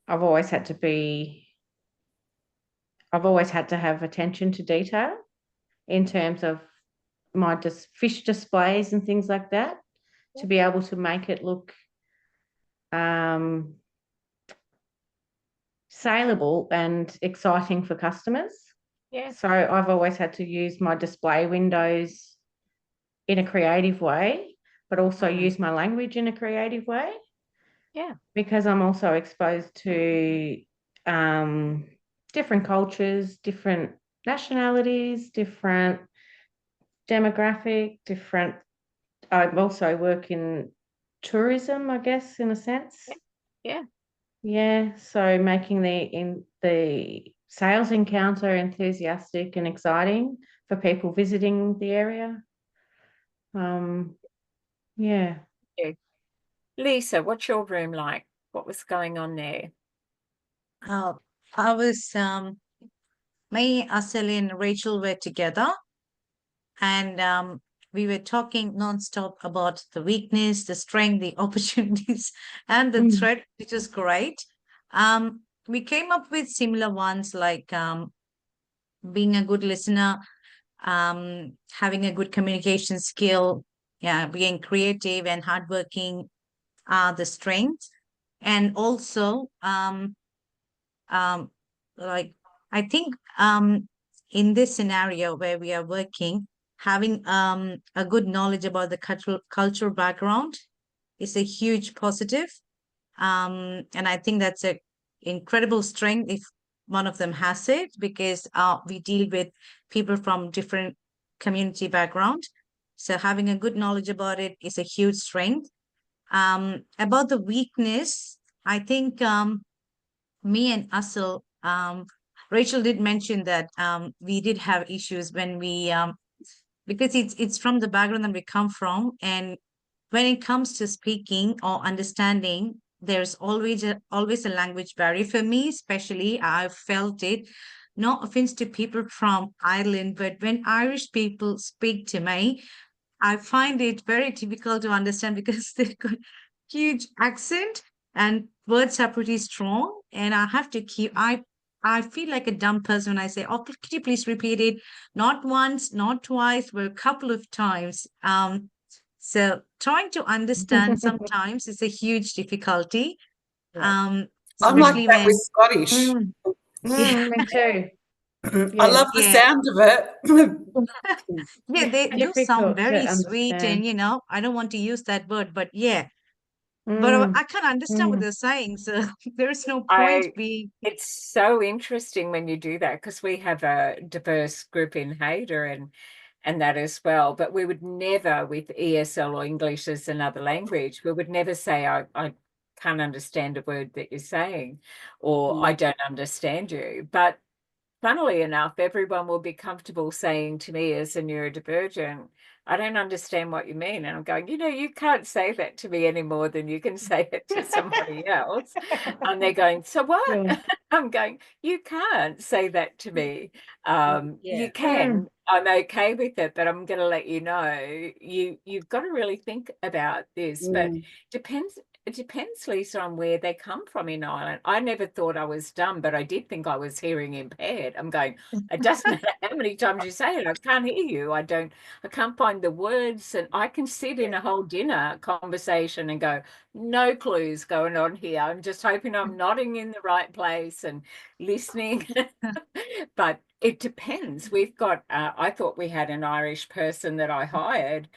I've always had to have attention to detail in terms of my fish displays and things like that, to be able to make it look saleable and exciting for customers. Yeah. So I've always had to use my display windows in a creative way, but also use my language in a creative way. Yeah. Because I'm also exposed to different cultures, different nationalities, different demographic, different. I also work in tourism, I guess, in a sense. Yeah. Yeah, so making the sales encounter enthusiastic and exciting for people visiting the area. Yeah. Lisa, what's your room like? What was going on there? I was me, Asali, and Rachel were together, and we were talking nonstop about the weakness, the strength, the opportunities, and the threat, which is great. We came up with similar ones like being a good listener, having a good communication skill, yeah, being creative and hardworking are the strengths, and also like I think in this scenario where we are working, having a good knowledge about the cultural background is a huge positive. And I think that's a incredible strength if one of them has it, because we deal with people from different community background. So having a good knowledge about it is a huge strength. About the weakness, I think me and Asal, Rachel did mention that we did have issues when we because it's from the background that we come from, and when it comes to speaking or understanding, there's always a language barrier for me. Especially, I've felt it. No offense to people from Ireland, but when Irish people speak to me, I find it very difficult to understand because they've got huge accent and words are pretty strong. And I have to I feel like a dumb person when I say, "Oh, could you please repeat it?" Not once, not twice, but a couple of times. So trying to understand sometimes is a huge difficulty. I'm like Especially that with when Scottish. yeah, Me too. I love the yeah. sound of it. Yeah, they do sound Difficult to very sweet, and understand. I don't want to use that word, but yeah, but I can't understand what they're saying, so there's no point being. It's so interesting when you do that, because we have a diverse group in Hader and that as well. But we would never, with ESL or English as another language, we would never say, I can't understand a word that you're saying, or I don't understand you. But funnily enough, everyone will be comfortable saying to me as a neurodivergent, I don't understand what you mean. And I'm going, you can't say that to me any more than you can say it to somebody else. And they're going, so what? Yeah. I'm going, you can't say that to me. Yeah. You can. I'm okay with it, but I'm going to let you know, you've got to really think about this. But it depends, Lisa, on where they come from in Ireland. I never thought I was dumb, but I did think I was hearing impaired. I'm going, it doesn't matter how many times you say it, I can't hear you. I can't find the words, and I can sit in a whole dinner conversation and go, no clues going on here. I'm just hoping I'm nodding in the right place and listening. But it depends. We've got, I thought we had an Irish person that I hired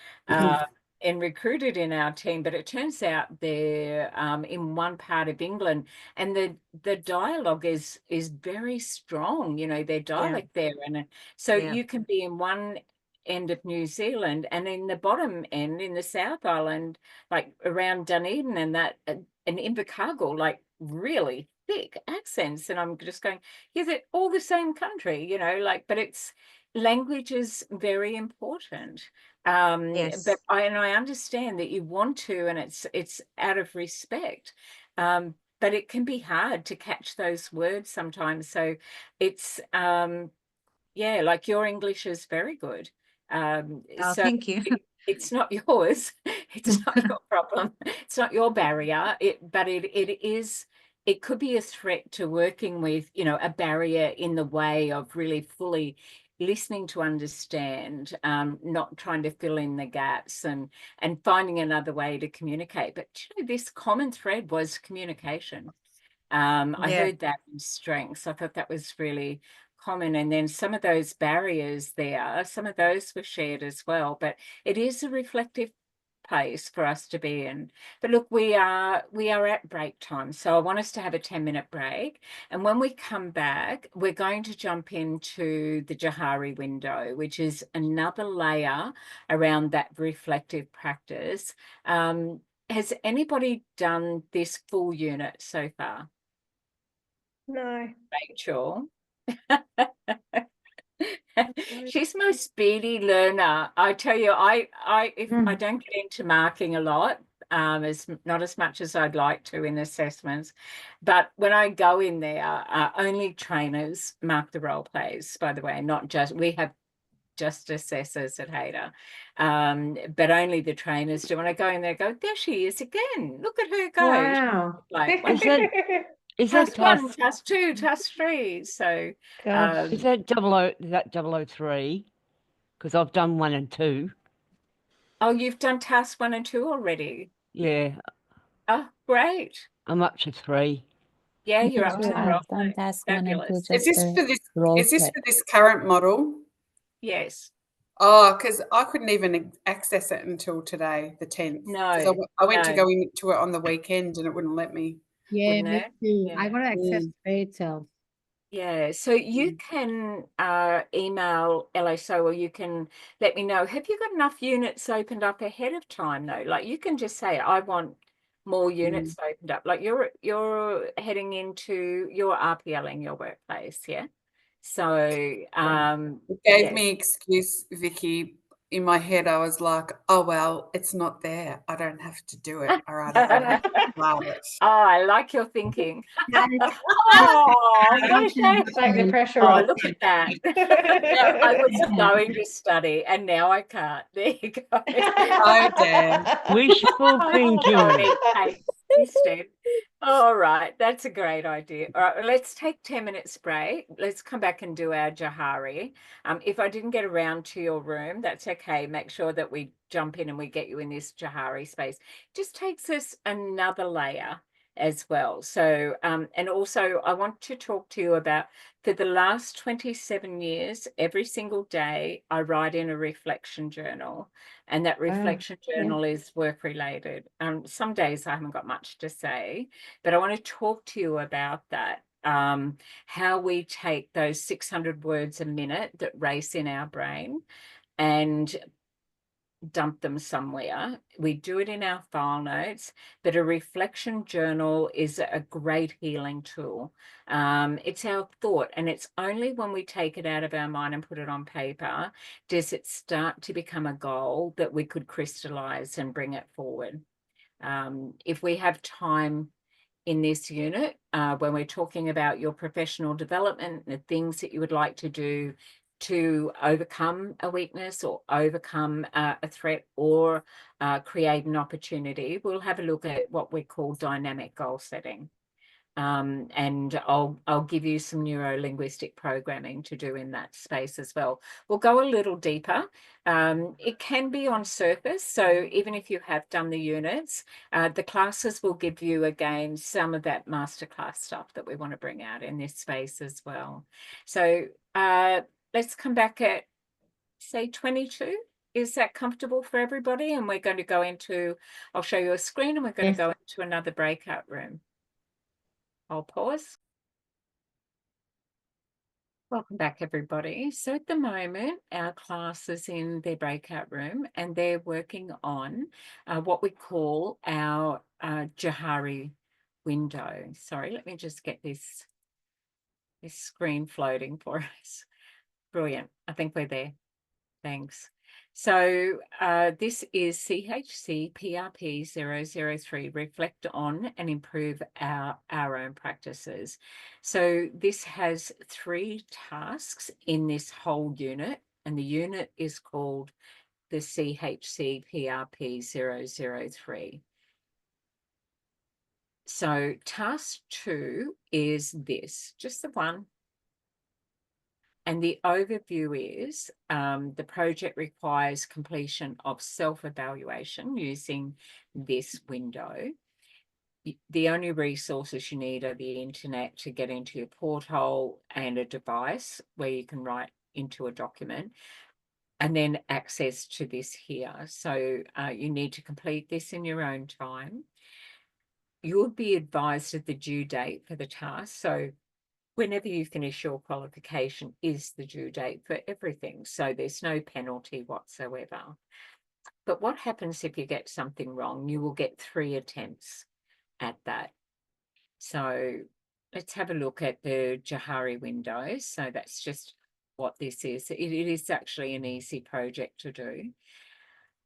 and recruited in our team, but it turns out they're in one part of England, and the dialogue is very strong, their dialect there. And so you can be in one end of New Zealand and in the bottom end in the South Island, like around Dunedin and that, and Invercargill, like really thick accents. And I'm just going, yeah, they're all the same country, but it's language is very important. Yes. But I understand that you want to, and it's out of respect. But it can be hard to catch those words sometimes. So it's like your English is very good. So Thank you. it's not yours. It's not your problem. It's not your barrier. But it could be a threat to working with, a barrier in the way of really fully listening to understand, not trying to fill in the gaps and finding another way to communicate. But this common thread was communication. I heard that in strengths. I thought that was really common. And then some of those barriers there, some of those were shared as well. But it is a reflective place for us to be in. But look, we are at break time, so I want us to have a 10-minute break, and when we come back, we're going to jump into the Johari window, which is another layer around that reflective practice. Has anybody done this full unit so far? No. Rachel. She's my speedy learner. I tell you, if I don't get into marking a lot, not as much as I'd like to in assessments, but when I go in there, only trainers mark the role plays, by the way, not just, we have just assessors at Hader, but only the trainers do. When I go in there, go, there she is again. Look at her go. Wow. Like, Is that task 1, task? task 2, task 3. So Gosh. Is that 003? Because I've done 1 and 2. oh, you've done task 1 and 2 already. Yeah, Oh, great. I'm up to 3. Yeah, you're up to the role I've done play. task 1 and 2, Fabulous. Is just this the for this? role Is this play. for this current model? Yes. Oh, because I couldn't even access it until today, the 10th. 'Cause No. I went to no. go into it on the weekend and it wouldn't let me. Yeah, Wouldn't me it? too. Yeah. I got access to it itself. Yeah, so you can email LSO, or you can let me know, have you got enough units opened up ahead of time though? Like you can just say, I want more units opened up. Like you're heading into your RPL in your workplace, yeah? So It gave me excuse, Vicky. In my head, I was like, oh, well, it's not there. I don't have to do it. All right, I don't have to allow it. Oh, I like your thinking. Oh, take the pressure off. Look at that. Now, I was going to study and now I can't. There you go. Oh, damn. Wishful thinking. Instead. All right, that's a great idea. All right, let's take 10 minutes break. Let's come back and do our Johari. If I didn't get around to your room, that's okay. Make sure that we jump in and we get you in this Johari space. Just takes us another layer as well. So, and also I want to talk to you about, for the last 27 years, every single day, I write in a reflection journal, and that reflection journal is work related. Some days I haven't got much to say, but I want to talk to you about that. How we take those 600 words a minute that race in our brain and dump them somewhere. We do it in our file notes, but a reflection journal is a great healing tool. It's our thought, and it's only when we take it out of our mind and put it on paper does it start to become a goal that we could crystallize and bring it forward. If we have time in this unit, when we're talking about your professional development, the things that you would like to do to overcome a weakness or overcome a threat or create an opportunity, we'll have a look at what we call dynamic goal setting. And I'll give you some neuro-linguistic programming to do in that space as well. We'll go a little deeper. It can be on surface, so even if you have done the units, the classes will give you again some of that masterclass stuff that we want to bring out in this space as well. So let's come back at, say, 22. Is that comfortable for everybody? And we're going to go into, I'll show you a screen, and we're going to go into another breakout room. I'll pause. Welcome back, everybody. So at the moment, our class is in their breakout room, and they're working on what we call our Johari window. Sorry, let me just get this screen floating for us. Brilliant. I think we're there. Thanks. So this is CHCPRP003, reflect on and improve our own practices. So this has 3 tasks in this whole unit, and the unit is called the CHCPRP003. So task 2 is this, just the one. And the overview is the project requires completion of self-evaluation using this window. The only resources you need are the internet to get into your porthole and a device where you can write into a document. and then access to this here. So you need to complete this in your own time. You'll be advised of the due date for the task. So whenever you finish your qualification is the due date for everything. So there's no penalty whatsoever. But what happens if you get something wrong? You will get 3 attempts at that. So let's have a look at the Johari window. So that's just what this is. It is actually an easy project to do.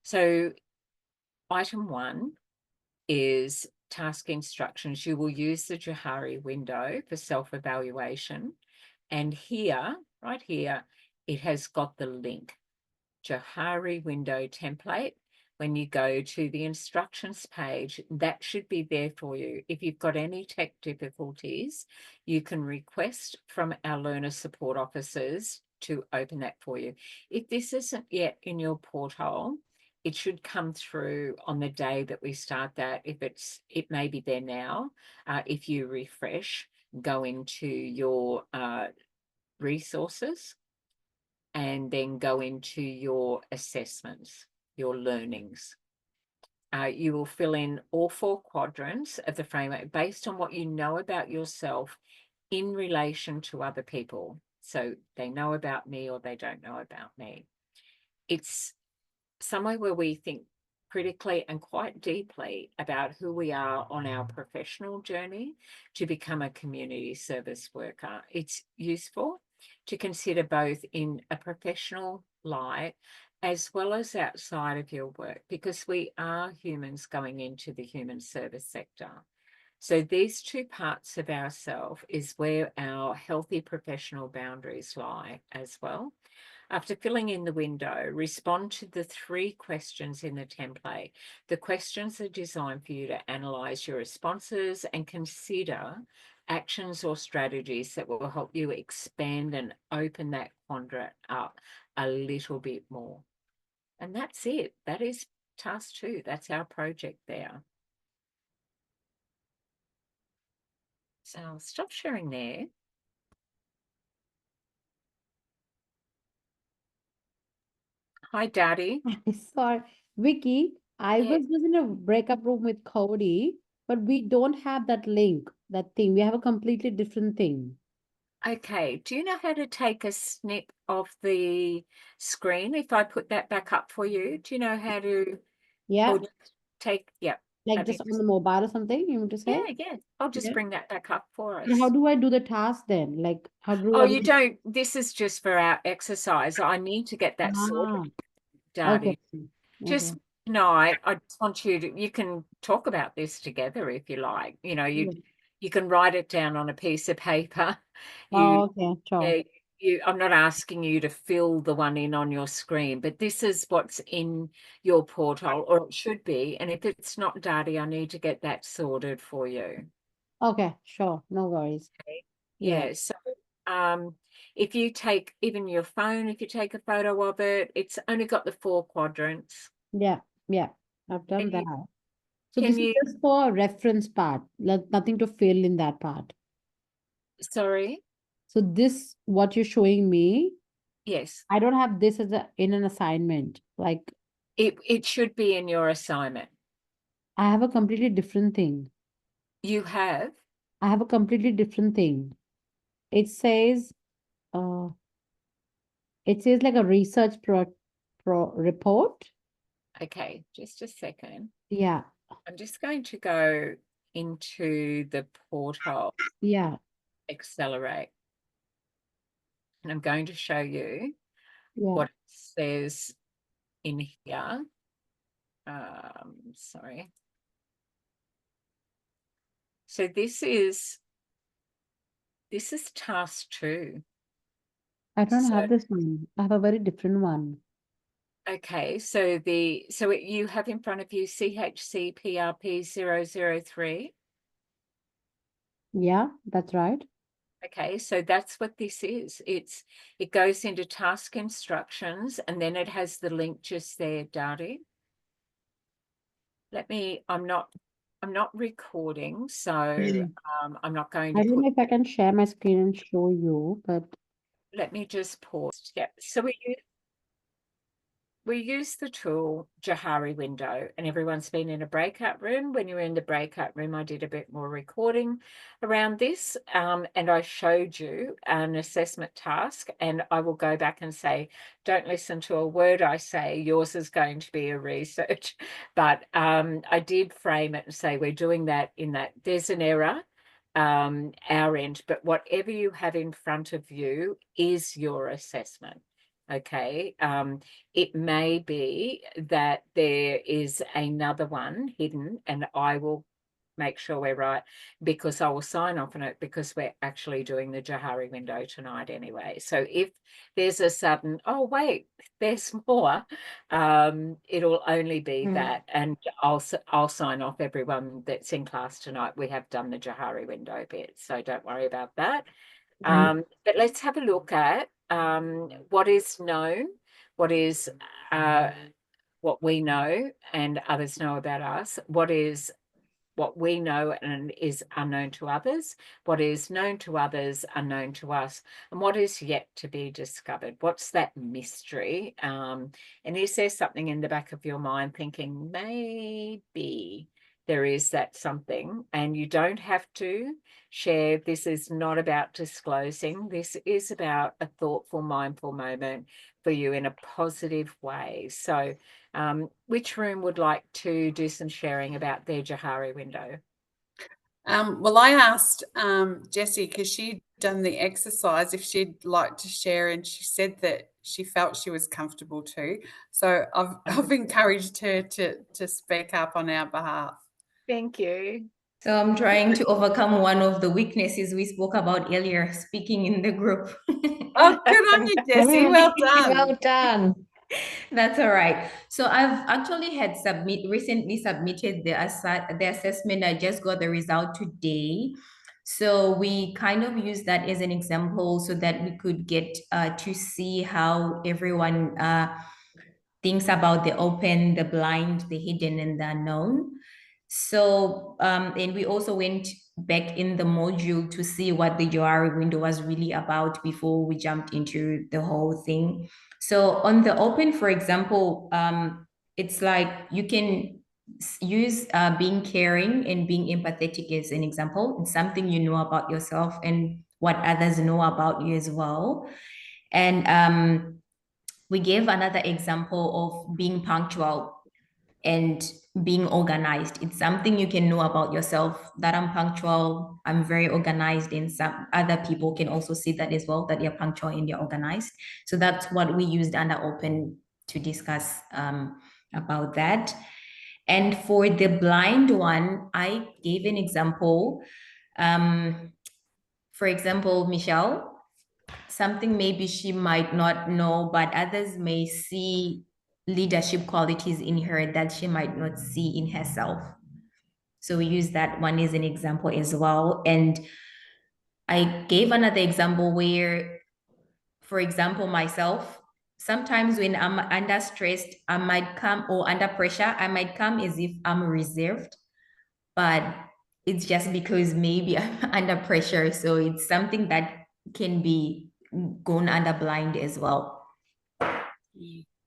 So item 1 is task instructions. You will use the Johari window for self-evaluation. And here, right here, it has got the link, Johari window template. When you go to the instructions page, that should be there for you. If you've got any tech difficulties, you can request from our learner support officers to open that for you. If this isn't yet in your portal, it should come through on the day that we start that. It may be there now. If you refresh, go into your resources and then go into your assessments, your learnings. You will fill in all 4 quadrants of the framework based on what you know about yourself in relation to other people. So they know about me or they don't know about me. It's somewhere where we think critically and quite deeply about who we are on our professional journey to become a community service worker. It's useful to consider both in a professional light as well as outside of your work, because we are humans going into the human service sector. So these 2 parts of ourselves is where our healthy professional boundaries lie as well. After filling in the window, respond to the 3 questions in the template. The questions are designed for you to analyse your responses and consider actions or strategies that will help you expand and open that quadrant up a little bit more. And that's it. That is task 2. That's our project there. So I'll stop sharing there. Hi, Daddy. Sorry, Vicky, I Yeah. was just in a breakup room with Cody, but we don't have that link, that thing. We have a completely different thing. Okay, do you know how to take a snip of the screen if I put that back up for you? Do you know how to Yeah, or just take, yeah, like let me just on the mobile or something, you want to say? yeah, I'll just Yeah. bring that back up for And how us. do I do the task then? Like, how do Oh, I you don't, this is just for our exercise. I need to get that sorted, Daddy. Okay. Just Okay. tonight, I just want you to, you can talk about this together if you like. You know, Yeah. you can write it down on a piece of paper. Oh, okay, sure. Yeah, I'm not asking you to fill the one in on your screen, but this is what's in your portal, or it should be. And if it's not, Daddy, I need to get that sorted for you. Okay, sure. No worries. Okay. Yeah. Yeah. So if you take even your phone, if you take a photo of it, it's only got the 4 quadrants. Yeah. Yeah. I've done Can that. you, So can this is you, just for reference part, nothing to fill in that part. sorry? So this, what you're showing me, Yes. I don't have this as in an assignment. Like It should be in your assignment. I have a completely different thing. You have? I have a completely different thing. It says, uh, like a research report. Okay, just a second. Yeah. I'm just going to go into the portal, Yeah. Accelerate, and I'm going to show you Yeah. what it says in here. Sorry. So this is task 2. I don't So, have this one. I have a very different one. okay, so you have in front of you CHCPRP003. Yeah, that's right. Okay, so that's what this is. It goes into task instructions and then it has the link just there, Daddy. I'm not recording, so I'm not going to I don't know if I can share my screen and show you, but let me just pause. Yeah, so we use the tool Johari window, and everyone's been in a breakout room. When you're in the breakout room, I did a bit more recording around this, and I showed you an assessment task, and I will go back and say, don't listen to a word I say, yours is going to be a research. But I did frame it and say, we're doing that in that there's an error, our end, but whatever you have in front of you is your assessment. Okay, it may be that there is another one hidden, and I will make sure we're right, because I will sign off on it, because we're actually doing the Johari window tonight anyway. So if there's a sudden, oh wait, there's more, it'll only be that, and I'll sign off everyone that's in class tonight. We have done the Johari window bit, so don't worry about that. But let's have a look at what is known, what is what we know and others know about us, what we know and is unknown to others, what is known to others, unknown to us, and what is yet to be discovered. What's that mystery? And is there something in the back of your mind thinking, maybe there is that something, and you don't have to share. This is not about disclosing. This is about a thoughtful, mindful moment for you in a positive way. So which room would like to do some sharing about their Johari window? Well, I asked Jessie, because she'd done the exercise, if she'd like to share, and she said that she felt she was comfortable to. So I've encouraged her to speak up on our behalf. Thank you. So I'm trying to overcome one of the weaknesses we spoke about earlier, speaking in the group. Oh, good on you, Jessie. Well done. Well done. That's all right. So I've actually had recently submitted the assessment. I just got the result today. So we kind of use that as an example so that we could get to see how everyone thinks about the open, the blind, the hidden, and the unknown. So, and we also went back in the module to see what the Johari window was really about before we jumped into the whole thing. So on the open, for example, it's like you can use being caring and being empathetic as an example. It's something you know about yourself and what others know about you as well. And we gave another example of being punctual and being organized. It's something you can know about yourself, that I'm punctual, I'm very organized, and some other people can also see that as well, that you're punctual and you're organized. So that's what we used under open to discuss about that. And for the blind one, I gave an example. For example, Michelle, something maybe she might not know, but others may see leadership qualities in her that she might not see in herself. So we use that one as an example as well. And I gave another example where, for example, myself, sometimes when I'm under stress, I might come, or under pressure, I might come as if I'm reserved, but it's just because maybe I'm under pressure. So it's something that can be gone under blind as well.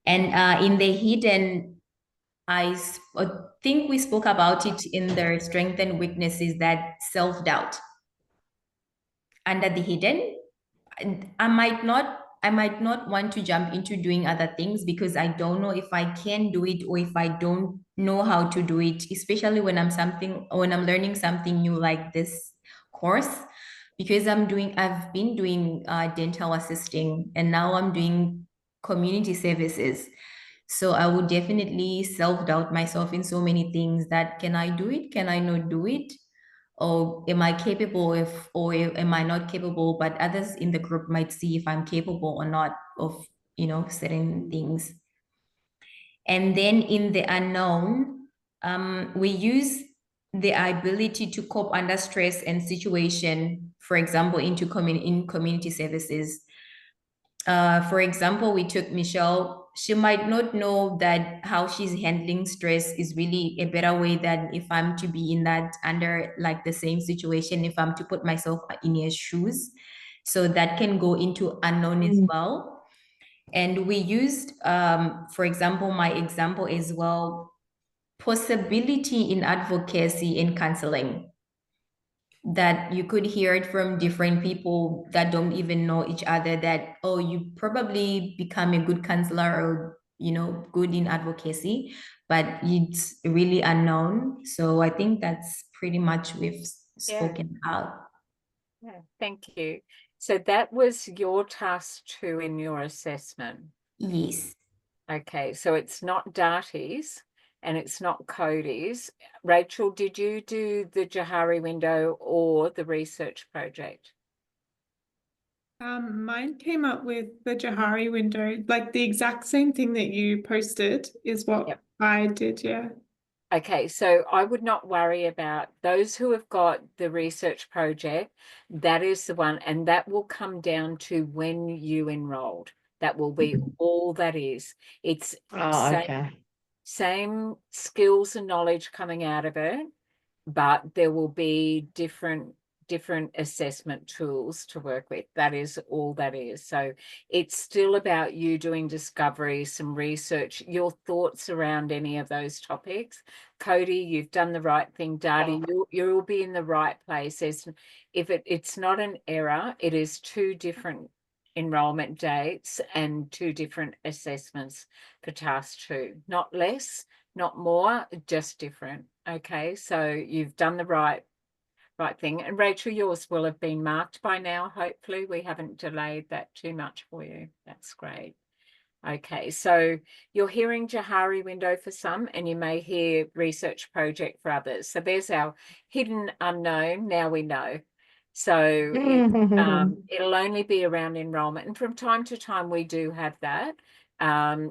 And in the hidden, I think we spoke about it in the strength and weaknesses, that self-doubt. Under the hidden, I might not want to jump into doing other things because I don't know if I can do it or if I don't know how to do it, especially when I'm learning something new like this course, because I've been doing dental assisting, and now I'm doing community services. So I would definitely self-doubt myself in so many things, that can I do it? Can I not do it? Or am I capable or am I not capable? But others in the group might see if I'm capable or not of, certain things. And then in the unknown, we use the ability to cope under stress and situation, for example, in community services. For example, we took Michelle. She might not know that how she's handling stress is really a better way than if I'm to be in that under like the same situation, if I'm to put myself in her shoes. So that can go into unknown as well. And we used, for example, my example as well, possibility in advocacy in counseling, that you could hear it from different people that don't even know each other, that, oh, you probably become a good counselor or, you know, good in advocacy, but it's really unknown. So I think that's pretty much we've spoken about. Yeah, thank you. So that was your task 2 in your assessment. Yes. Okay, so it's not Darty's and it's not Cody's. Rachel, did you do the Johari window or the research project? Mine came up with the Johari window, like the exact same thing that you posted is what I did, yeah. Okay, so I would not worry about those who have got the research project. That is the one, and that will come down to when you enrolled. That will be all that is. It's same skills and knowledge coming out of it, but there will be different assessment tools to work with. That is all that is. So it's still about you doing discovery, some research, your thoughts around any of those topics. Cody, you've done the right thing. Darty, you'll be in the right place. It's not an error, it is 2 different enrollment dates and 2 different assessments for task 2. Not less, not more, just different. Okay, so you've done the right thing. And Rachel, yours will have been marked by now. Hopefully we haven't delayed that too much for you. That's great. Okay, so you're hearing Johari window for some, and you may hear research project for others. So there's our hidden unknown. Now we know. So it'll only be around enrollment. And from time to time, we do have that.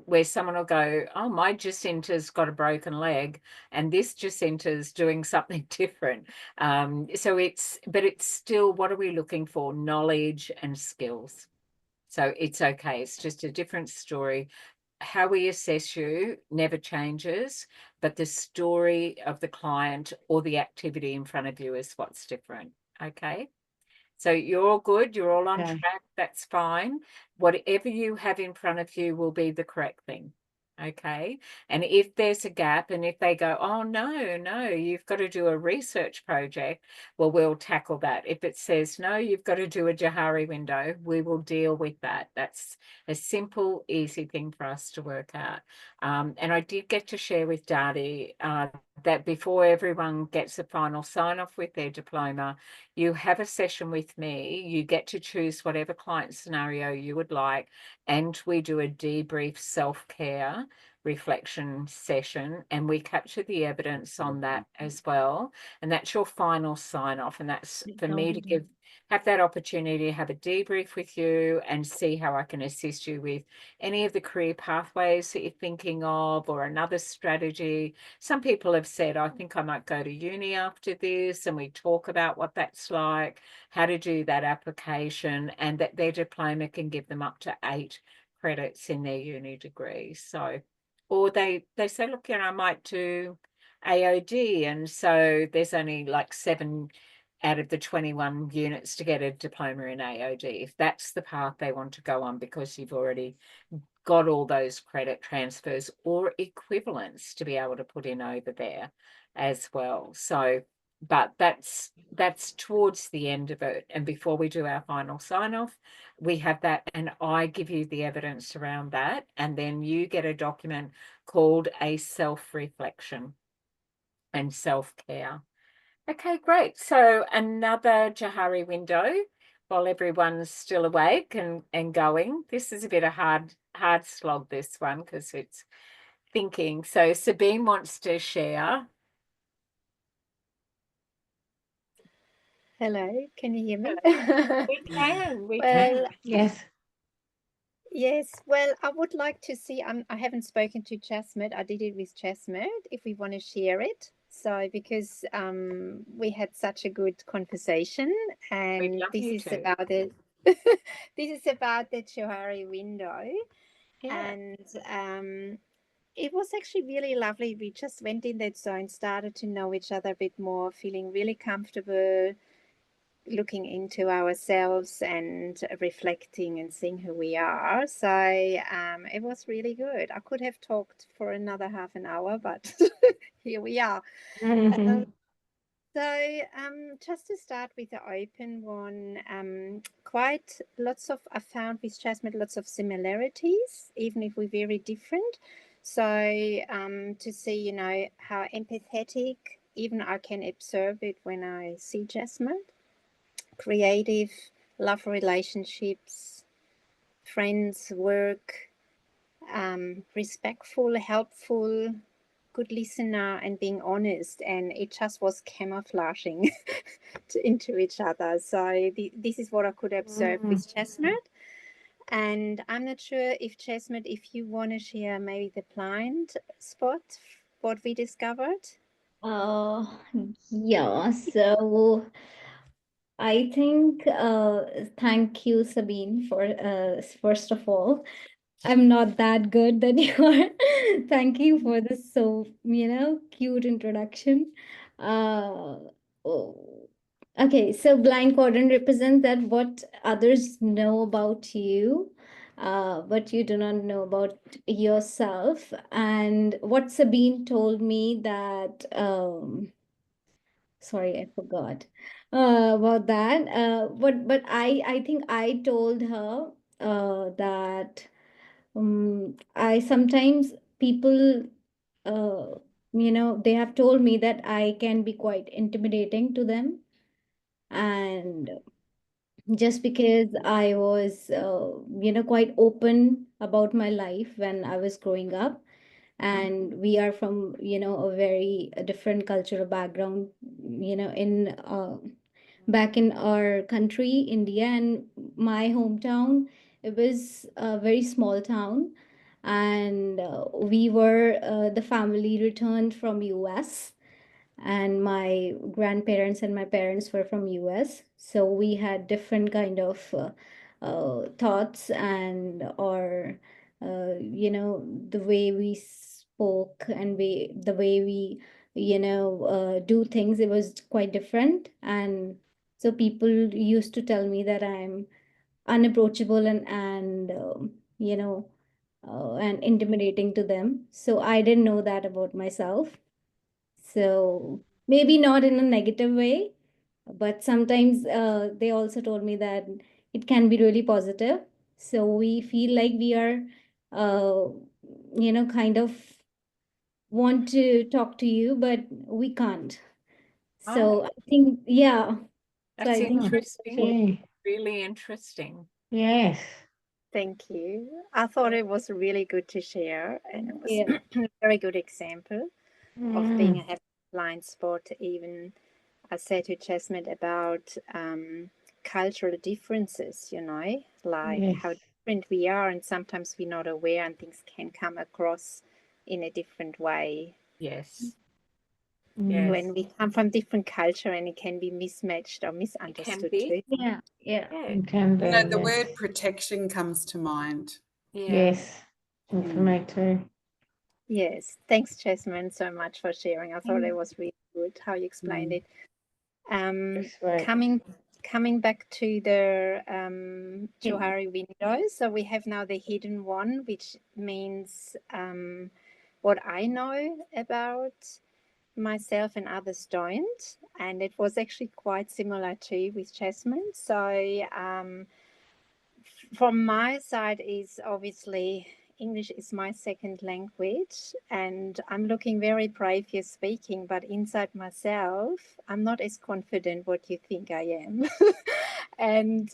Where someone will go, oh, my Jacinta's got a broken leg and this Jacinta's doing something different. So it's still, what are we looking for? Knowledge and skills. So it's okay. It's just a different story. How we assess you never changes, but the story of the client or the activity in front of you is what's different. Okay. So you're all good. You're all on track. That's fine. Whatever you have in front of you will be the correct thing. Okay. And if there's a gap and if they go, oh, no, you've got to do a research project, well, we'll tackle that. If it says, no, you've got to do a Johari window, we will deal with that. That's a simple, easy thing for us to work out. And I did get to share with Darty that before everyone gets a final sign off with their diploma, you have a session with me. You get to choose whatever client scenario you would like, and we do a debrief self-care reflection session, and we capture the evidence on that as well. And that's your final sign off, and that's for me to have that opportunity to have a debrief with you and see how I can assist you with any of the career pathways that you're thinking of, or another strategy. Some people have said, I think I might go to uni after this, and we talk about what that's like, how to do that application, and that their diploma can give them up to 8 credits in their uni degree. So, or they say, look, I might do AOD, and so there's only like 7 out of the 21 units to get a diploma in AOD, if that's the path they want to go on, because you've already got all those credit transfers or equivalents to be able to put in over there as well. So, but that's towards the end of it. And before we do our final sign off, we have that, and I give you the evidence around that, and then you get a document called a self-reflection and self-care. Okay, great. So another Johari window while everyone's still awake and going. This is a bit of hard slog, this one, because it's thinking. So Sabine wants to share. Hello, can you hear me? We can. Well, Yes. yes. Well, I would like to see. I haven't spoken to Jasmine. I did it with Jasmine. If we want to share it, so because we had such a good conversation, and this is about it. This is about the Johari window, and it was actually really lovely. We just went in that zone, started to know each other a bit more, feeling really comfortable. looking into ourselves and reflecting and seeing who we are. So it was really good. I could have talked for another half an hour, but here we are. So just to start with the open one, quite lots of, I found with Jasmine lots of similarities, even if we're very different. So to see, you know, how empathetic, even I can observe it when I see Jasmine. Creative, love relationships, friends, work, respectful, helpful, good listener, and being honest. And it just was camouflaging into each other. So this is what I could observe with Chestnut. And I'm not sure if Chestnut, if you want to share maybe the blind spot, what we discovered. Yeah, so I think thank you, Sabine, for first of all. I'm not that good that you are. Thank you for this so, cute introduction. Oh. Okay, so blind quadrant represents that what others know about you, but you do not know about yourself. And what Sabine told me that, sorry, I forgot about that. But I think I told her that I sometimes people, uh, they have told me that I can be quite intimidating to them. And just because I was, quite open about my life when I was growing up, and we are from, a very different cultural background, in back in our country, India, and my hometown, it was a very small town. And the family returned from US, and my grandparents and my parents were from US. So we had different kind of thoughts, and or the way we spoke, and the way we do things, it was quite different. And so people used to tell me that I'm unapproachable and intimidating to them. So I didn't know that about myself. So maybe not in a negative way, but sometimes they also told me that it can be really positive. So we feel like we are, kind of want to talk to you, but we can't. So I think, yeah. So That's I think interesting. Really interesting. Yes. Thank you. I thought it was really good to share, and it was a very good example of being a blind spot. Even I said to Jasmine about cultural differences, like how different we are, and sometimes we're not aware, and things can come across in a different way. Yes. When we come from different culture, and it can be mismatched or misunderstood too. Yeah. It can be, The yes. word protection comes to mind. Yes, and for me too. Yes, thanks, Jasmine, so much for sharing. I thought it was really good how you explained it. Coming back to the Johari window, so we have now the hidden one, which means what I know about myself and others don't, and it was actually quite similar too with Jasmine. So from my side is obviously English is my second language, and I'm looking very brave here speaking, but inside myself, I'm not as confident what you think I am. and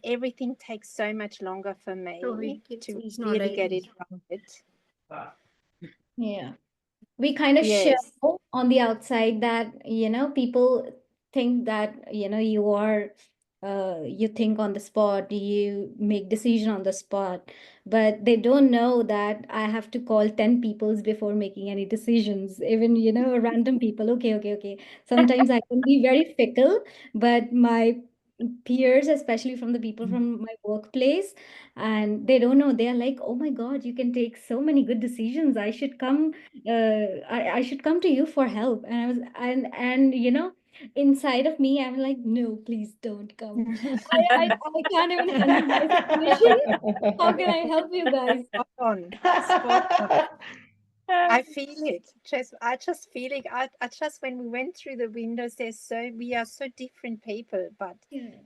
everything takes so much longer for me to really get it right. Yeah. We kind of show Yes. on the outside that, people think that, you are, you think on the spot, you make decision on the spot, but they don't know that I have to call 10 peoples before making any decisions, even, random people. Okay. Sometimes I can be very fickle, but my peers, especially from the people from my workplace, and they don't know, they're like, oh my God, you can take so many good decisions. I should come to you for help. And I was, and inside of me, I'm like, no, please don't come. I can't even handle my situation. How can I help you guys? Spot on. Spot on. I feel it. I just feel it. I just, when we went through the windows, we are so different people, but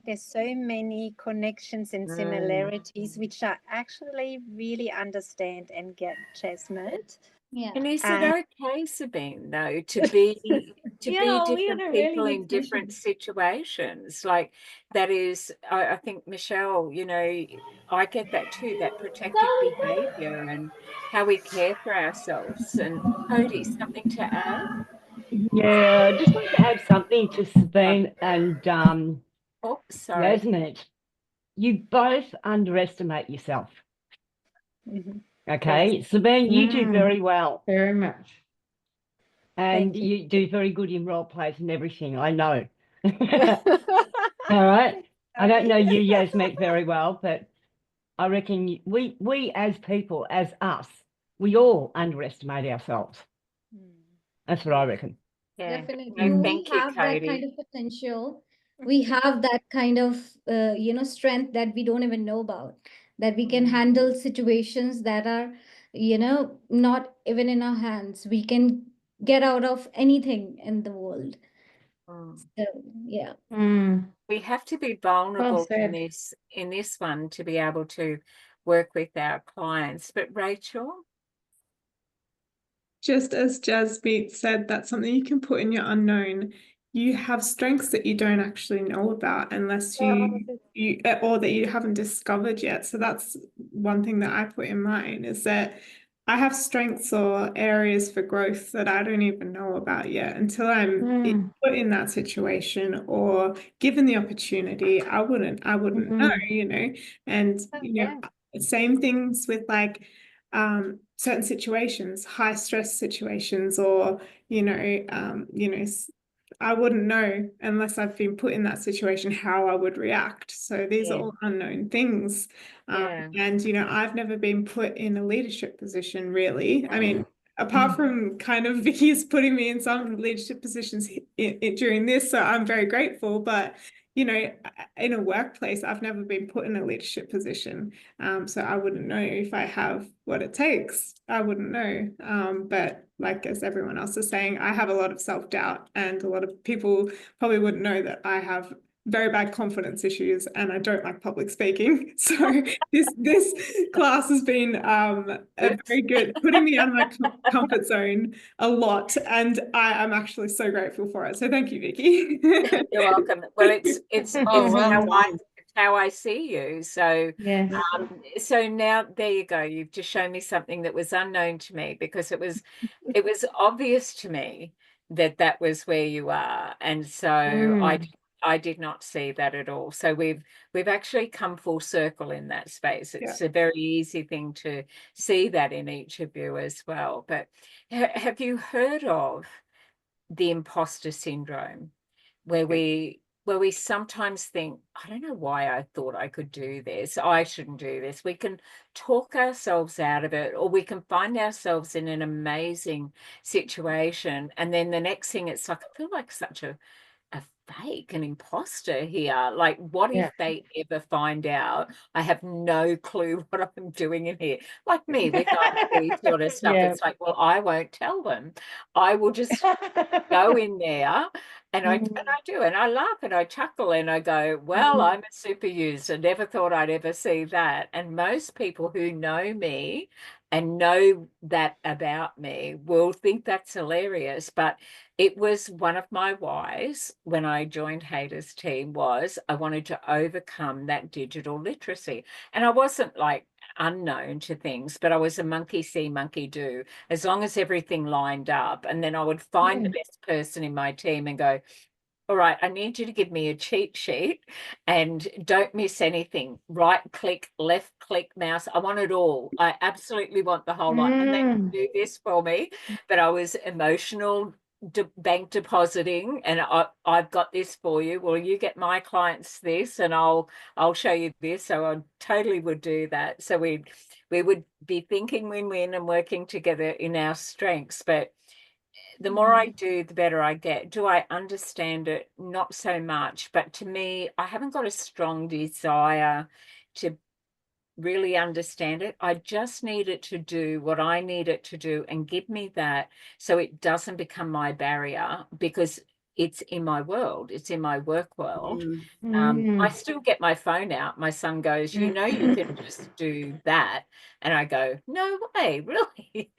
there's so many connections and similarities which I actually really understand and get, Jasmine. Yeah. And is it okay, Sabine, though, to be Yeah, we different had a really people good in different session. situations? Like that is, I think, Michelle, you know, I get that too, that protective behavior and how we care for ourselves. And Cody, something to add? Yeah, I just wanted to add something to Sabine and Oh, sorry. Yasmin. You both underestimate yourself. Okay, Sabine, you do very well. Very much. And you do very good in role plays and everything, I know. All right. I don't know you, Yasmin, very well, but I reckon we as people, as us, we all underestimate ourselves. That's what I reckon. Yeah. Definitely. No, We thank you, have that kind Cody. of potential. We have that kind of, strength that we don't even know about, that we can handle situations that are, not even in our hands. We can get out of anything in the world. So, yeah. We have to be Well vulnerable said. in this one to be able to work with our clients. But Rachel? Just as Jasmeet said, that's something you can put in your unknown. You have strengths that you don't actually know about unless you or that you haven't discovered yet. So that's one thing that I put in mine, is that I have strengths or areas for growth that I don't even know about yet. Until I'm put in that situation or given the opportunity, I wouldn't know, you know. And same things with like certain situations, high stress situations, or I wouldn't know unless I've been put in that situation how I would react. So these are all unknown things. And I've never been put in a leadership position, really. I mean, apart from kind of Vicky's putting me in some leadership positions during this, so I'm very grateful. But in a workplace, I've never been put in a leadership position. So I wouldn't know if I have what it takes. I wouldn't know. But like as everyone else is saying, I have a lot of self-doubt, and a lot of people probably wouldn't know that I have very bad confidence issues and I don't like public speaking. So this class has been a very good, putting me out of my comfort zone a lot, and I am actually so grateful for it. So thank you, Vicky. You're welcome. Well, it's how I see you. So so now there you go. You've just shown me something that was unknown to me, because it was obvious to me that was where you are, and so I did not see that at all. So we've actually come full circle in that space. It's a very easy thing to see that in each of you as well. But have you heard of the imposter syndrome, where we sometimes think, I don't know why I thought I could do this. I shouldn't do this. We can talk ourselves out of it, or we can find ourselves in an amazing situation. And then the next thing, it's like, I feel like such a fake, an imposter here. Like, what if they ever find out I have no clue what I'm doing in here? Like me with IT sort of stuff. It's like, well, I won't tell them. I will just go in there, and I do, and I laugh and I chuckle and I go, well, I'm a super user. Never thought I'd ever see that. And most people who know me and know that about me will think that's hilarious. But it was one of my whys when I joined Hayder's team, was I wanted to overcome that digital literacy. And I wasn't like unknown to things, but I was a monkey see, monkey do, as long as everything lined up. And then I would find the best person in my team and go, all right, I need you to give me a cheat sheet and don't miss anything. Right click, left click, mouse. I want it all. I absolutely want the whole lot. And they can do this for me. But I was emotional bank depositing, and I've got this for you. Well, you get my clients this, and I'll show you this. So I totally would do that. So we would be thinking win-win and working together in our strengths. But the more I do, the better I get. Do I understand it? Not so much. But to me, I haven't got a strong desire to really understand it. I just need it to do what I need it to do and give me that so it doesn't become my barrier, because it's in my world, it's in my work world. I still get my phone out. My son goes, you can just do that. And I go, no way, really?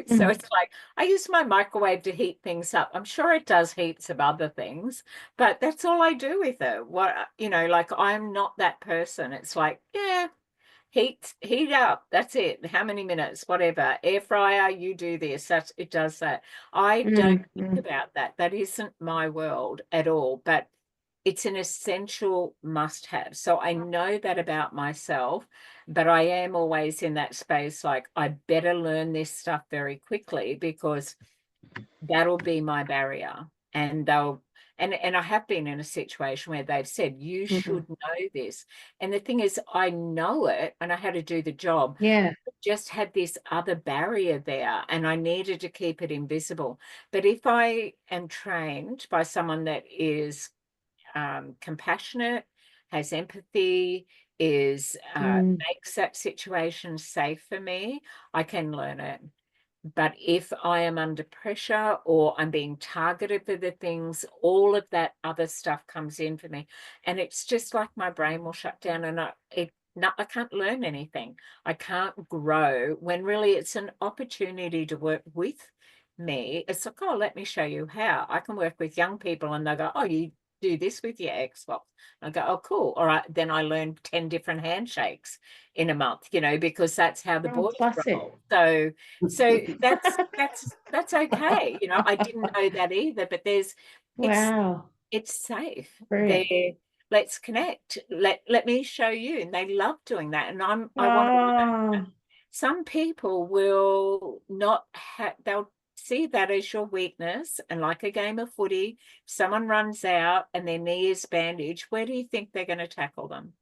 So it's like, I use my microwave to heat things up. I'm sure it does heaps of other things, but that's all I do with it. Like, I'm not that person. It's like, yeah, heat up, that's it. How many minutes, whatever. Air fryer, you do this, it does that. I don't think about that. That isn't my world at all, but it's an essential must have. So I know that about myself, but I am always in that space, like, I better learn this stuff very quickly, because that'll be my barrier. And I have been in a situation where they've said, you should know this. And the thing is, I know it and I had to do the job. Yeah. I just had this other barrier there and I needed to keep it invisible. But if I am trained by someone that is compassionate, has empathy, makes that situation safe for me, I can learn it. But if I am under pressure or I'm being targeted for the things, all of that other stuff comes in for me. And it's just like my brain will shut down and I can't learn anything. I can't grow, when really it's an opportunity to work with me. It's like, oh, let me show you how. I can work with young people and they go, oh, you do this with your Xbox. I go, oh, cool. All right. Then I learned 10 different handshakes in a month, because that's how the boys roll. So that's okay. I didn't know that either, but it's safe. Brilliant. There, let's connect. Let me show you. And they love doing that. And I want to learn. Some people will not have, they'll see that as your weakness. And like a game of footy, if someone runs out and their knee is bandaged, where do you think they're going to tackle them?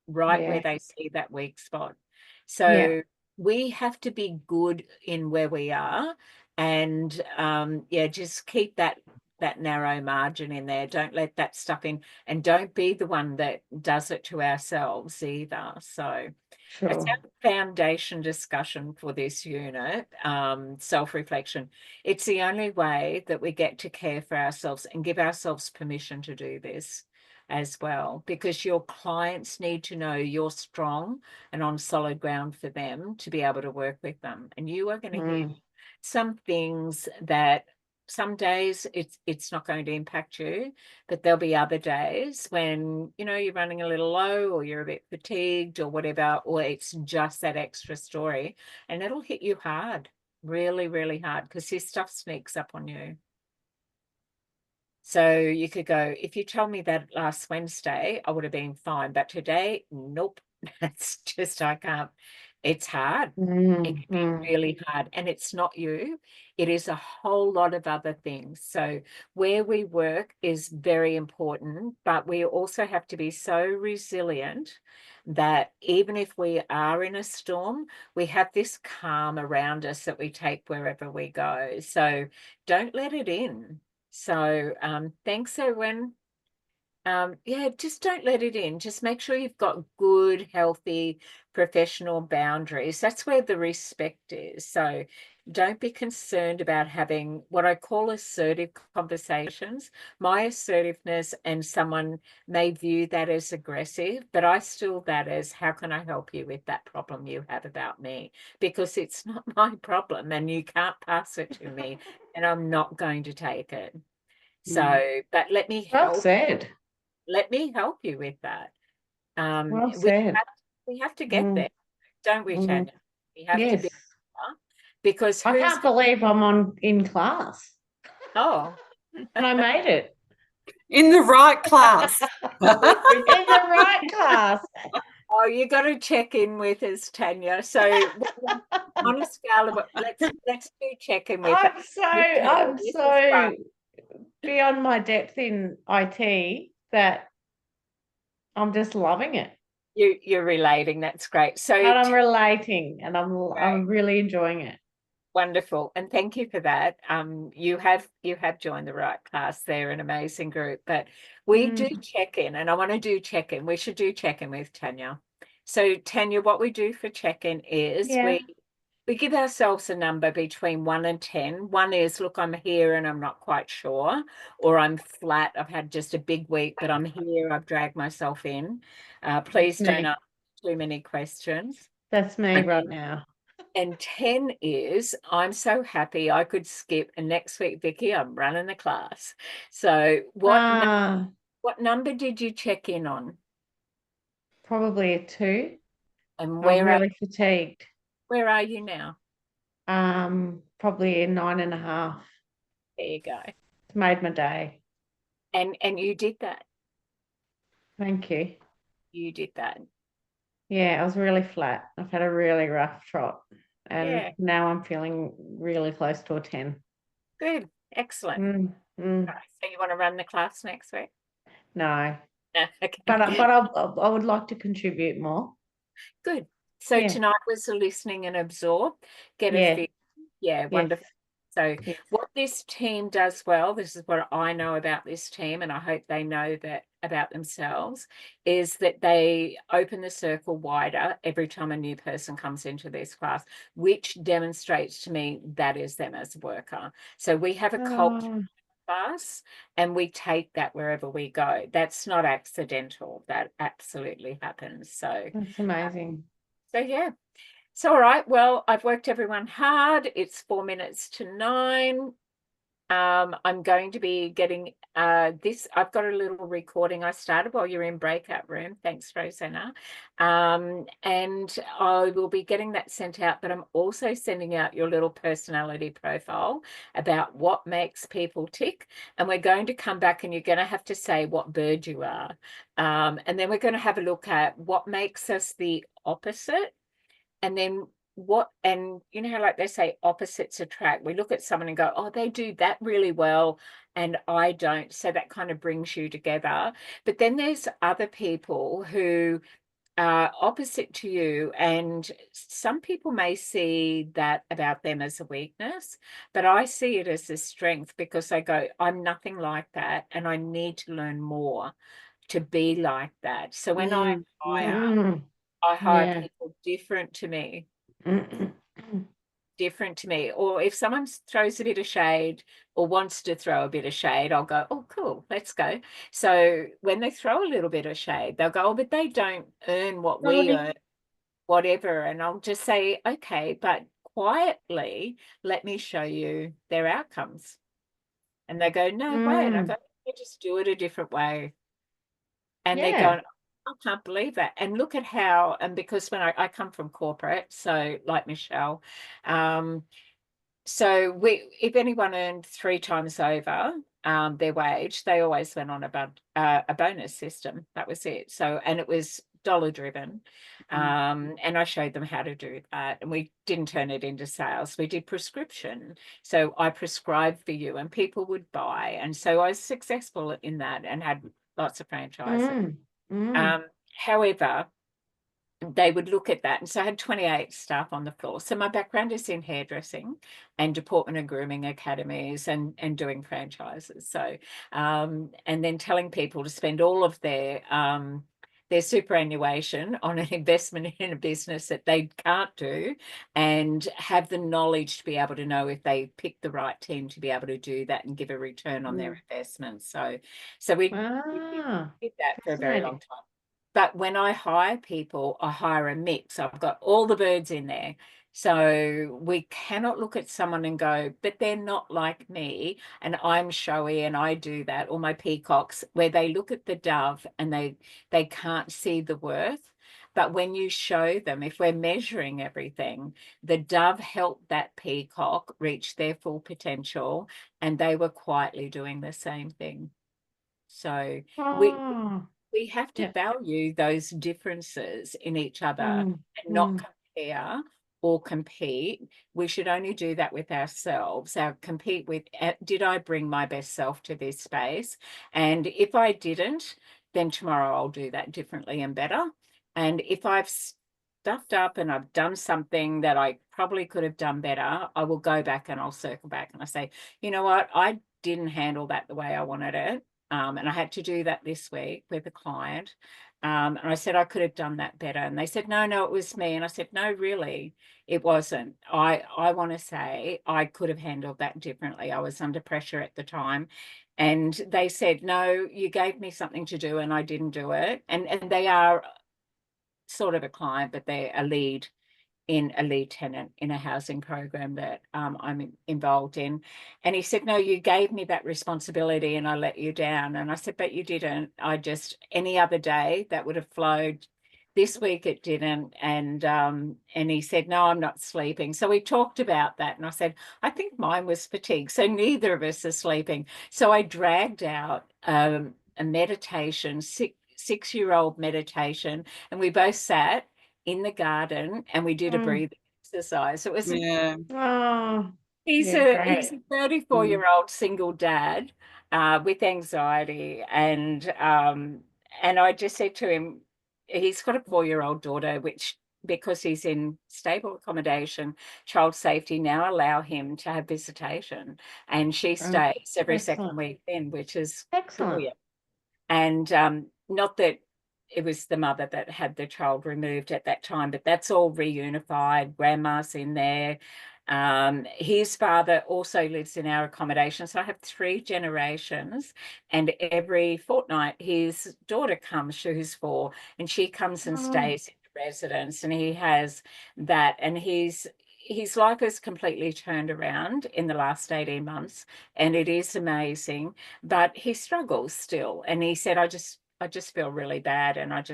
Right where they see that weak spot. So we have to be good in where we are, and just keep that narrow margin in there. Don't let that stuff in, and don't be the one that does it to ourselves either. So that's our foundation discussion for this unit, self-reflection. It's the only way that we get to care for ourselves and give ourselves permission to do this as well, because your clients need to know you're strong and on solid ground for them to be able to work with them. And you are going to hear some things that some days it's not going to impact you, but there'll be other days when you're running a little low or you're a bit fatigued or whatever, or it's just that extra story, and it'll hit you hard, really, really hard, because this stuff sneaks up on you. So you could go, if you told me that last Wednesday, I would have been fine. But today, nope. It's just, I can't. It's hard. It can be really hard. And it's not you. It is a whole lot of other things. So where we work is very important, but we also have to be so resilient that even if we are in a storm, we have this calm around us that we take wherever we go. So don't let it in. So thanks, Erwin. Just don't let it in. Just make sure you've got good, healthy, professional boundaries. That's where the respect is. So don't be concerned about having what I call assertive conversations. My assertiveness, and someone may view that as aggressive, but I still that as, how can I help you with that problem you have about me? Because it's not my problem and you can't pass it to me and I'm not going to take it. So, but let me help. Well said. Let me help you with that. Well said. We have to get there, don't we, Tanya? We have to be there, because I can't believe I'm in class. Oh. And I made it. In the right class. In the right class. Oh, you got to check in with us, Tanya. So on a scale of, let's do check in with us. I'm so beyond my depth in IT that I'm just loving it. You're relating. That's great. So I'm relating, and I'm really enjoying it. Wonderful, and thank you for that. You have joined the right class. They're an amazing group, but we do check-in, and I want to do check-in. We should do check-in with Tanya. So Tanya, what we do for check-in is Yeah. we give ourselves a number between 1 and 10. 1 is, look, I'm here and I'm not quite sure, or I'm flat. I've had just a big week, but I'm here. I've dragged myself in. Please don't ask too many questions. That's me right now. And 10 is, I'm so happy I could skip. And next week, Vicky, I'm running the class. So what number did you check in on? Probably a 2. And I'm where really fatigued. Where are you now? Probably a 9.5. There you go. It's made my day. And you did that. Thank you. You did that. Yeah, I was really flat. I've had a really rough trot, and now I'm feeling really close to a 10. Good. Excellent. Mm. Right, so you want to run the class next week? No. Okay. But I would like to contribute more. Good. So tonight was a listening and absorb. Get a feel. Yeah, wonderful. So what this team does well, this is what I know about this team, and I hope they know that about themselves, is that they open the circle wider every time a new person comes into this class, which demonstrates to me that is them as a worker. So we have a culture class, and we take that wherever we go. That's not accidental. That absolutely happens. So that's amazing. So yeah. So all right, well, I've worked everyone hard. It's 4 minutes to 9. I'm going to be getting this. I've got a little recording I started while you're in breakout room. Thanks, Rosanna. And I will be getting that sent out, but I'm also sending out your little personality profile about what makes people tick. And we're going to come back and you're going to have to say what bird you are. And then we're going to have a look at what makes us the opposite. And then and you know how like they say opposites attract. We look at someone and go, oh, they do that really well and I don't. So that kind of brings you together. But then there's other people who are opposite to you, and some people may see that about them as a weakness, but I see it as a strength because they go, I'm nothing like that and I need to learn more to be like that. So when I hire people different to me. Different to me. Or if someone throws a bit of shade or wants to throw a bit of shade, I'll go, oh, cool, let's go. So when they throw a little bit of shade, they'll go, oh, but they don't earn what we earn, whatever. And I'll just say, okay, but quietly, let me show you their outcomes. And they go, no way. And I go, just do it a different way. And they're going, I can't believe that. And look at how, and because when I come from corporate, so like Michelle, so if anyone earned 3 times over their wage, they always went on a bonus system. That was it. So, and it was dollar driven. And I showed them how to do that. And we didn't turn it into sales. We did prescription. So I prescribed for you and people would buy. And so I was successful in that and had lots of franchises. However, they would look at that. And so I had 28 staff on the floor. So my background is in hairdressing and deportment and grooming academies and doing franchises. So, and then telling people to spend all of their superannuation on an investment in a business that they can't do and have the knowledge to be able to know if they pick the right team to be able to do that and give a return on their investment. So we did that for a very long time. But when I hire people, I hire a mix. I've got all the birds in there. So we cannot look at someone and go, but they're not like me and I'm showy and I do that, or my peacocks, where they look at the dove and they can't see the worth. But when you show them, if we're measuring everything, the dove helped that peacock reach their full potential and they were quietly doing the same thing. So we have to value those differences in each other and not compare or compete. We should only do that with ourselves. Compete with, did I bring my best self to this space? And if I didn't, then tomorrow I'll do that differently and better. And if I've stuffed up and I've done something that I probably could have done better, I will go back and I'll circle back and I say, you know what, I didn't handle that the way I wanted it. And I had to do that this week with a client. And I said, I could have done that better. And they said, no, it was me. And I said, no, really, it wasn't. I want to say I could have handled that differently. I was under pressure at the time. And they said, no, you gave me something to do and I didn't do it. And they are sort of a client, but they're a lead tenant in a housing program that I'm involved in. And he said, no, you gave me that responsibility and I let you down. And I said, but you didn't. I just, any other day that would have flowed. This week it didn't. And he said, no, I'm not sleeping. So we talked about that. And I said, I think mine was fatigue. So neither of us are sleeping. So I dragged out a meditation, six-year-old meditation, and we both sat in the garden and we did a breathing exercise. So it was he's a 34-year-old single dad with anxiety, and I just said to him, he's got a 4-year-old daughter, which, because he's in stable accommodation, child safety now allow him to have visitation, and she stays every second weekend, which is brilliant. And not that it was the mother that had the child removed at that time, but that's all reunified. Grandma's in there. His father also lives in our accommodation. So I have 3 generations, and every fortnight his daughter comes, who's 4, and she comes and stays in the residence, and he has that. And his life has completely turned around in the last 18 months, and it is amazing, but he struggles still. And he said, I just feel really bad. And I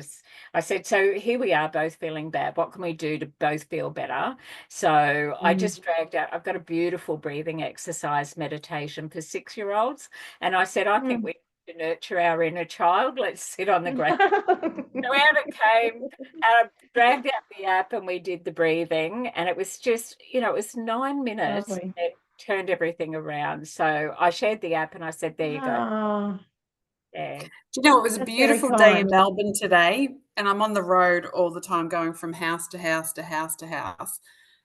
said, so here we are both feeling bad. What can we do to both feel better? So I just dragged out, I've got a beautiful breathing exercise meditation for 6-year-olds. And I said, I think we need to nurture our inner child. Let's sit on the ground. So out it came, dragged out the app and we did the breathing. And it was just, it was 9 minutes. Lovely. It turned everything around. So I shared the app and I said, there you go. Yeah. Do you know, it was a That's very beautiful day in kind. Melbourne today, and I'm on the road all the time going from house to house to house to house.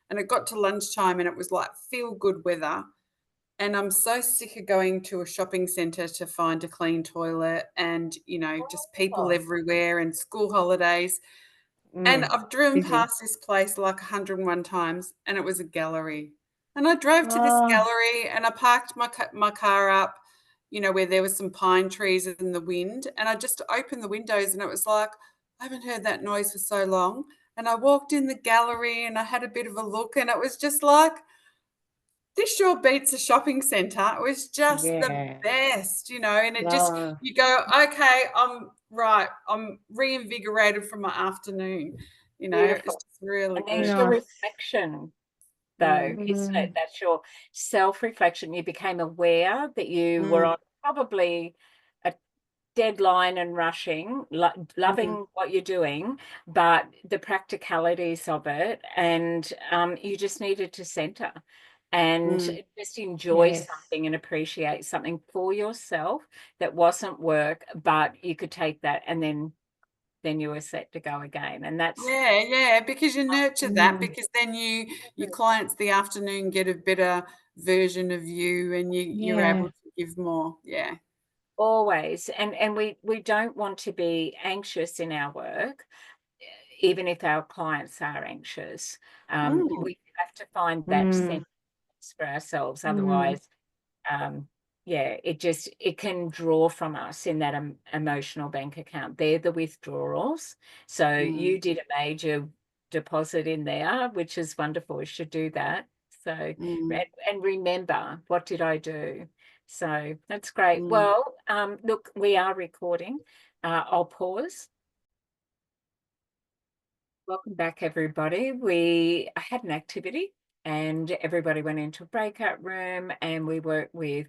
And it got to lunchtime and it was like feel good weather. And I'm so sick of going to a shopping centre to find a clean toilet and, just people everywhere and school holidays. And I've driven past this place like 101 times, and it was a gallery. And I drove to this gallery and I parked my car up, where there was some pine trees in the wind. And I just opened the windows and it was like, I haven't heard that noise for so long. And I walked in the gallery and I had a bit of a look, and it was just like, this sure beats a shopping centre. It was just the best, and it just, you go, okay, I'm right. I'm reinvigorated from my afternoon. It's just really And good. there's your reflection, though, isn't it? That's your self-reflection. You became aware that you were on probably a deadline and rushing, loving what you're doing, but the practicalities of it, and you just needed to center and just enjoy something and appreciate something for yourself that wasn't work, but you could take that and then you were set to go again. And that's because you nurture that, because then your clients the afternoon get a better version of you, and you're able to give more. Always. And we don't want to be anxious in our work, even if our clients are anxious. We have to find that sense for ourselves. Otherwise, it can draw from us in that emotional bank account. They're the withdrawals. So you did a major deposit in there, which is wonderful. We should do that. So, and remember, what did I do? So that's great. Well, look, we are recording. I'll pause. Welcome back, everybody. We had an activity and everybody went into a breakout room and we worked with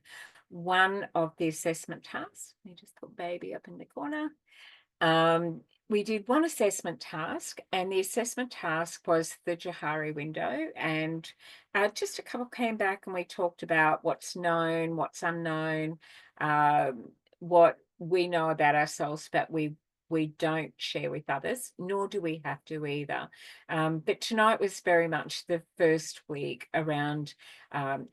one of the assessment tasks. Let me just put baby up in the corner. We did one assessment task, and the assessment task was the Johari window, and just a couple came back and we talked about what's known, what's unknown, what we know about ourselves, but we we don't share with others, nor do we have to either. But tonight was very much the first week around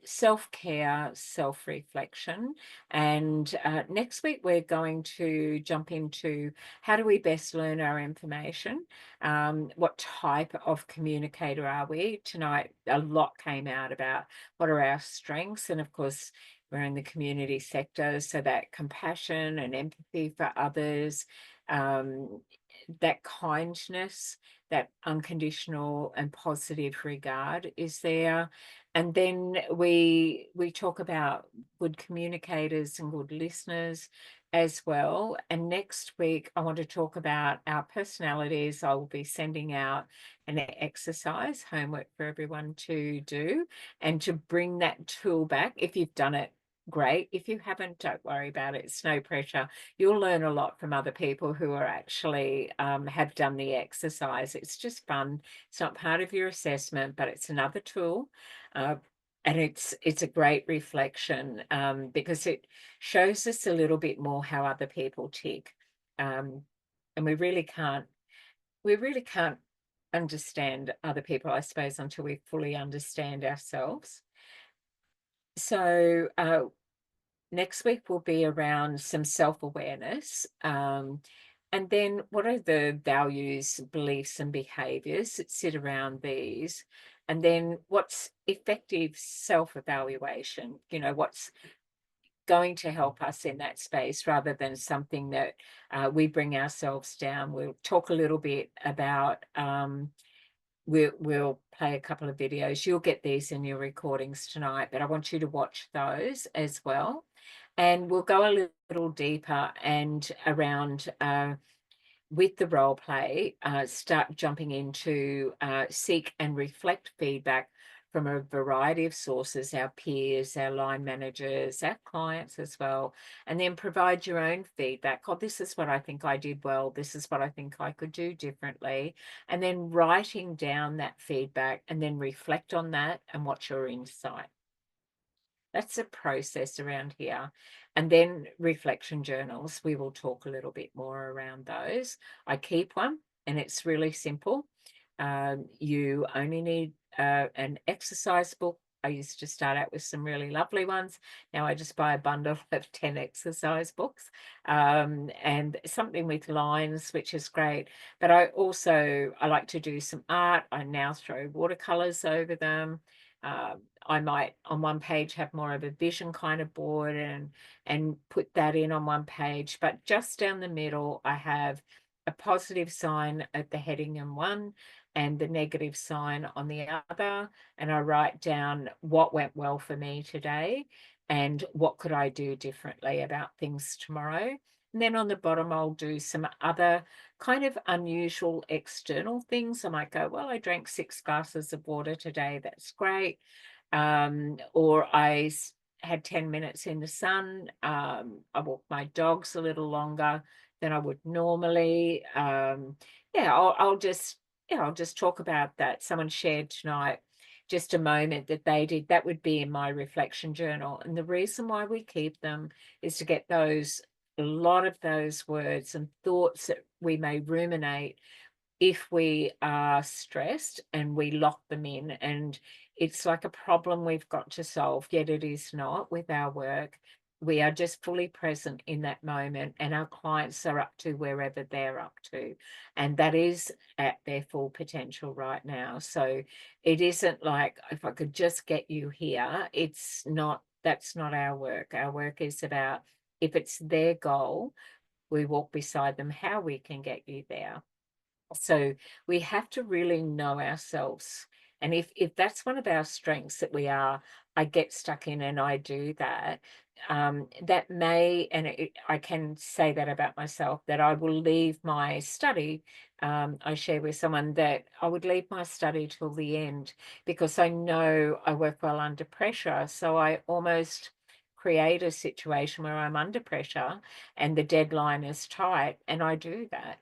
self-care, self-reflection. And next week, we're going to jump into how do we best learn our information? What type of communicator are we? Tonight, a lot came out about what are our strengths. And of course, we're in the community sector, so that compassion and empathy for others, that kindness, that unconditional and positive regard is there. And then we talk about good communicators and good listeners as well. And next week, I want to talk about our personalities. I will be sending out an exercise homework for everyone to do and to bring that tool back. If you've done it, great. If you haven't, don't worry about it. It's no pressure. You'll learn a lot from other people who are actually have done the exercise. It's just fun. It's not part of your assessment, but it's another tool. And it's a great reflection because it shows us a little bit more how other people tick. And we really can't understand other people, I suppose, until we fully understand ourselves. So next week will be around some self-awareness. And then what are the values, beliefs, and behaviors that sit around these? And then what's effective self-evaluation? You know, what's going to help us in that space rather than something that we bring ourselves down. We'll talk a little bit about we'll play a couple of videos. You'll get these in your recordings tonight, but I want you to watch those as well. And we'll go a little deeper and around with the role play, start jumping into seek and reflect feedback from a variety of sources, our peers, our line managers, our clients as well, and then provide your own feedback. Oh, this is what I think I did well. This is what I think I could do differently. And then writing down that feedback and then reflect on that and what's your insight. That's a process around here. And then reflection journals, we will talk a little bit more around those. I keep one and it's really simple. You only need an exercise book. I used to start out with some really lovely ones. Now I just buy a bundle of 10 exercise books and something with lines, which is great. But I like to do some art. I now throw watercolors over them. I might on one page have more of a vision kind of board and put that in on one page, but just down the middle I have a positive sign at the heading in one and the negative sign on the other, and I write down what went well for me today and what could I do differently about things tomorrow. And then on the bottom, I'll do some other kind of unusual external things. I might go, well, I drank 6 glasses of water today. That's great. Or I had 10 minutes in the sun. I walked my dogs a little longer than I would normally. I'll just talk about that. Someone shared tonight just a moment that they did. That would be in my reflection journal. And the reason why we keep them is to get a lot of those words and thoughts that we may ruminate if we are stressed and we lock them in, and it's like a problem we've got to solve, yet it is not with our work. We are just fully present in that moment, and our clients are up to wherever they're up to, and that is at their full potential right now. So it isn't like if I could just get you here. It's not. That's not our work. Our work is about if it's their goal, we walk beside them how we can get you there. So we have to really know ourselves. And if that's one of our strengths that I get stuck in and I do that, that may, and I can say that about myself, that I will leave my study. I share with someone that I would leave my study till the end because I know I work well under pressure. So I almost create a situation where I'm under pressure and the deadline is tight, and I do that.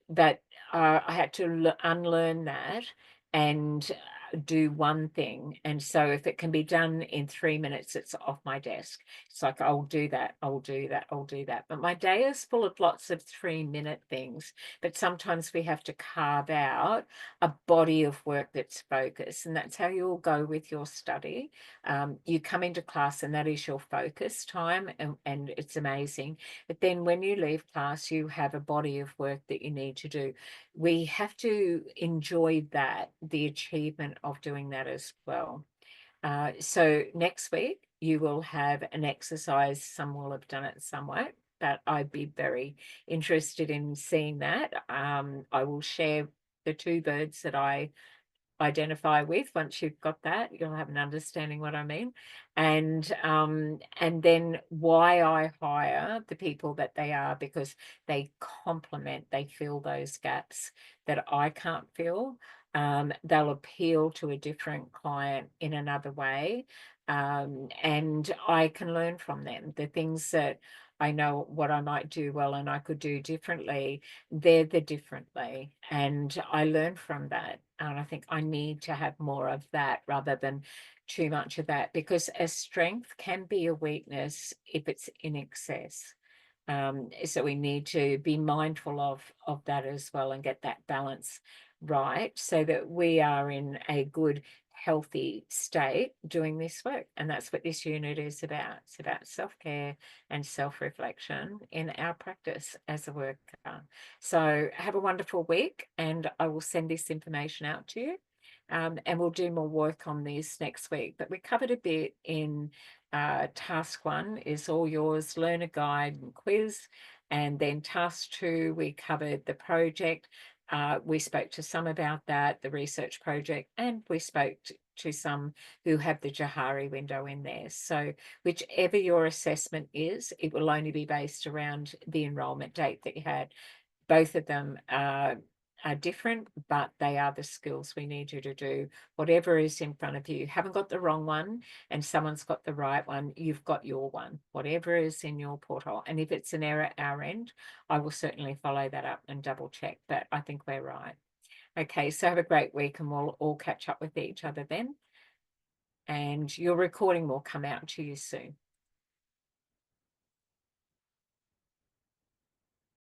But I had to unlearn that and do one thing. And so if it can be done in 3 minutes, it's off my desk. It's like, I'll do that, I'll do that, I'll do that. But my day is full of lots of 3-minute things. But sometimes we have to carve out a body of work that's focused. And that's how you'll go with your study. You come into class and that is your focus time, and it's amazing. But then when you leave class, you have a body of work that you need to do. We have to enjoy that, the achievement of doing that as well. So next week you will have an exercise. Some will have done it somewhere, but I'd be very interested in seeing that. I will share the 2 birds that I identify with. Once you've got that, you'll have an understanding what I mean. And then why I hire the people that they are, because they complement, they fill those gaps that I can't fill. They'll appeal to a different client in another way. And I can learn from them. The things that I know what I might do well and I could do differently, they're the differently. And I learn from that. And I think I need to have more of that rather than too much of that, because a strength can be a weakness if it's in excess. So we need to be mindful of that as well and get that balance right, so that we are in a good, healthy state doing this work. And that's what this unit is about. It's about self-care and self-reflection in our practice as a worker. So have a wonderful week, and I will send this information out to you. And we'll do more work on this next week. But we covered a bit in task 1 is all yours, learner guide and quiz. And then task 2, we covered the project. We spoke to some about that, the research project, and we spoke to some who have the Johari window in there. So whichever your assessment is, it will only be based around the enrolment date that you had. Both of them are different, but they are the skills we need you to do. Whatever is in front of you, haven't got the wrong one and someone's got the right one, you've got your one, whatever is in your portal. And if it's an error at our end, I will certainly follow that up and double check, but I think we're right. Okay, so have a great week, and we'll all catch up with each other then. And your recording will come out to you soon.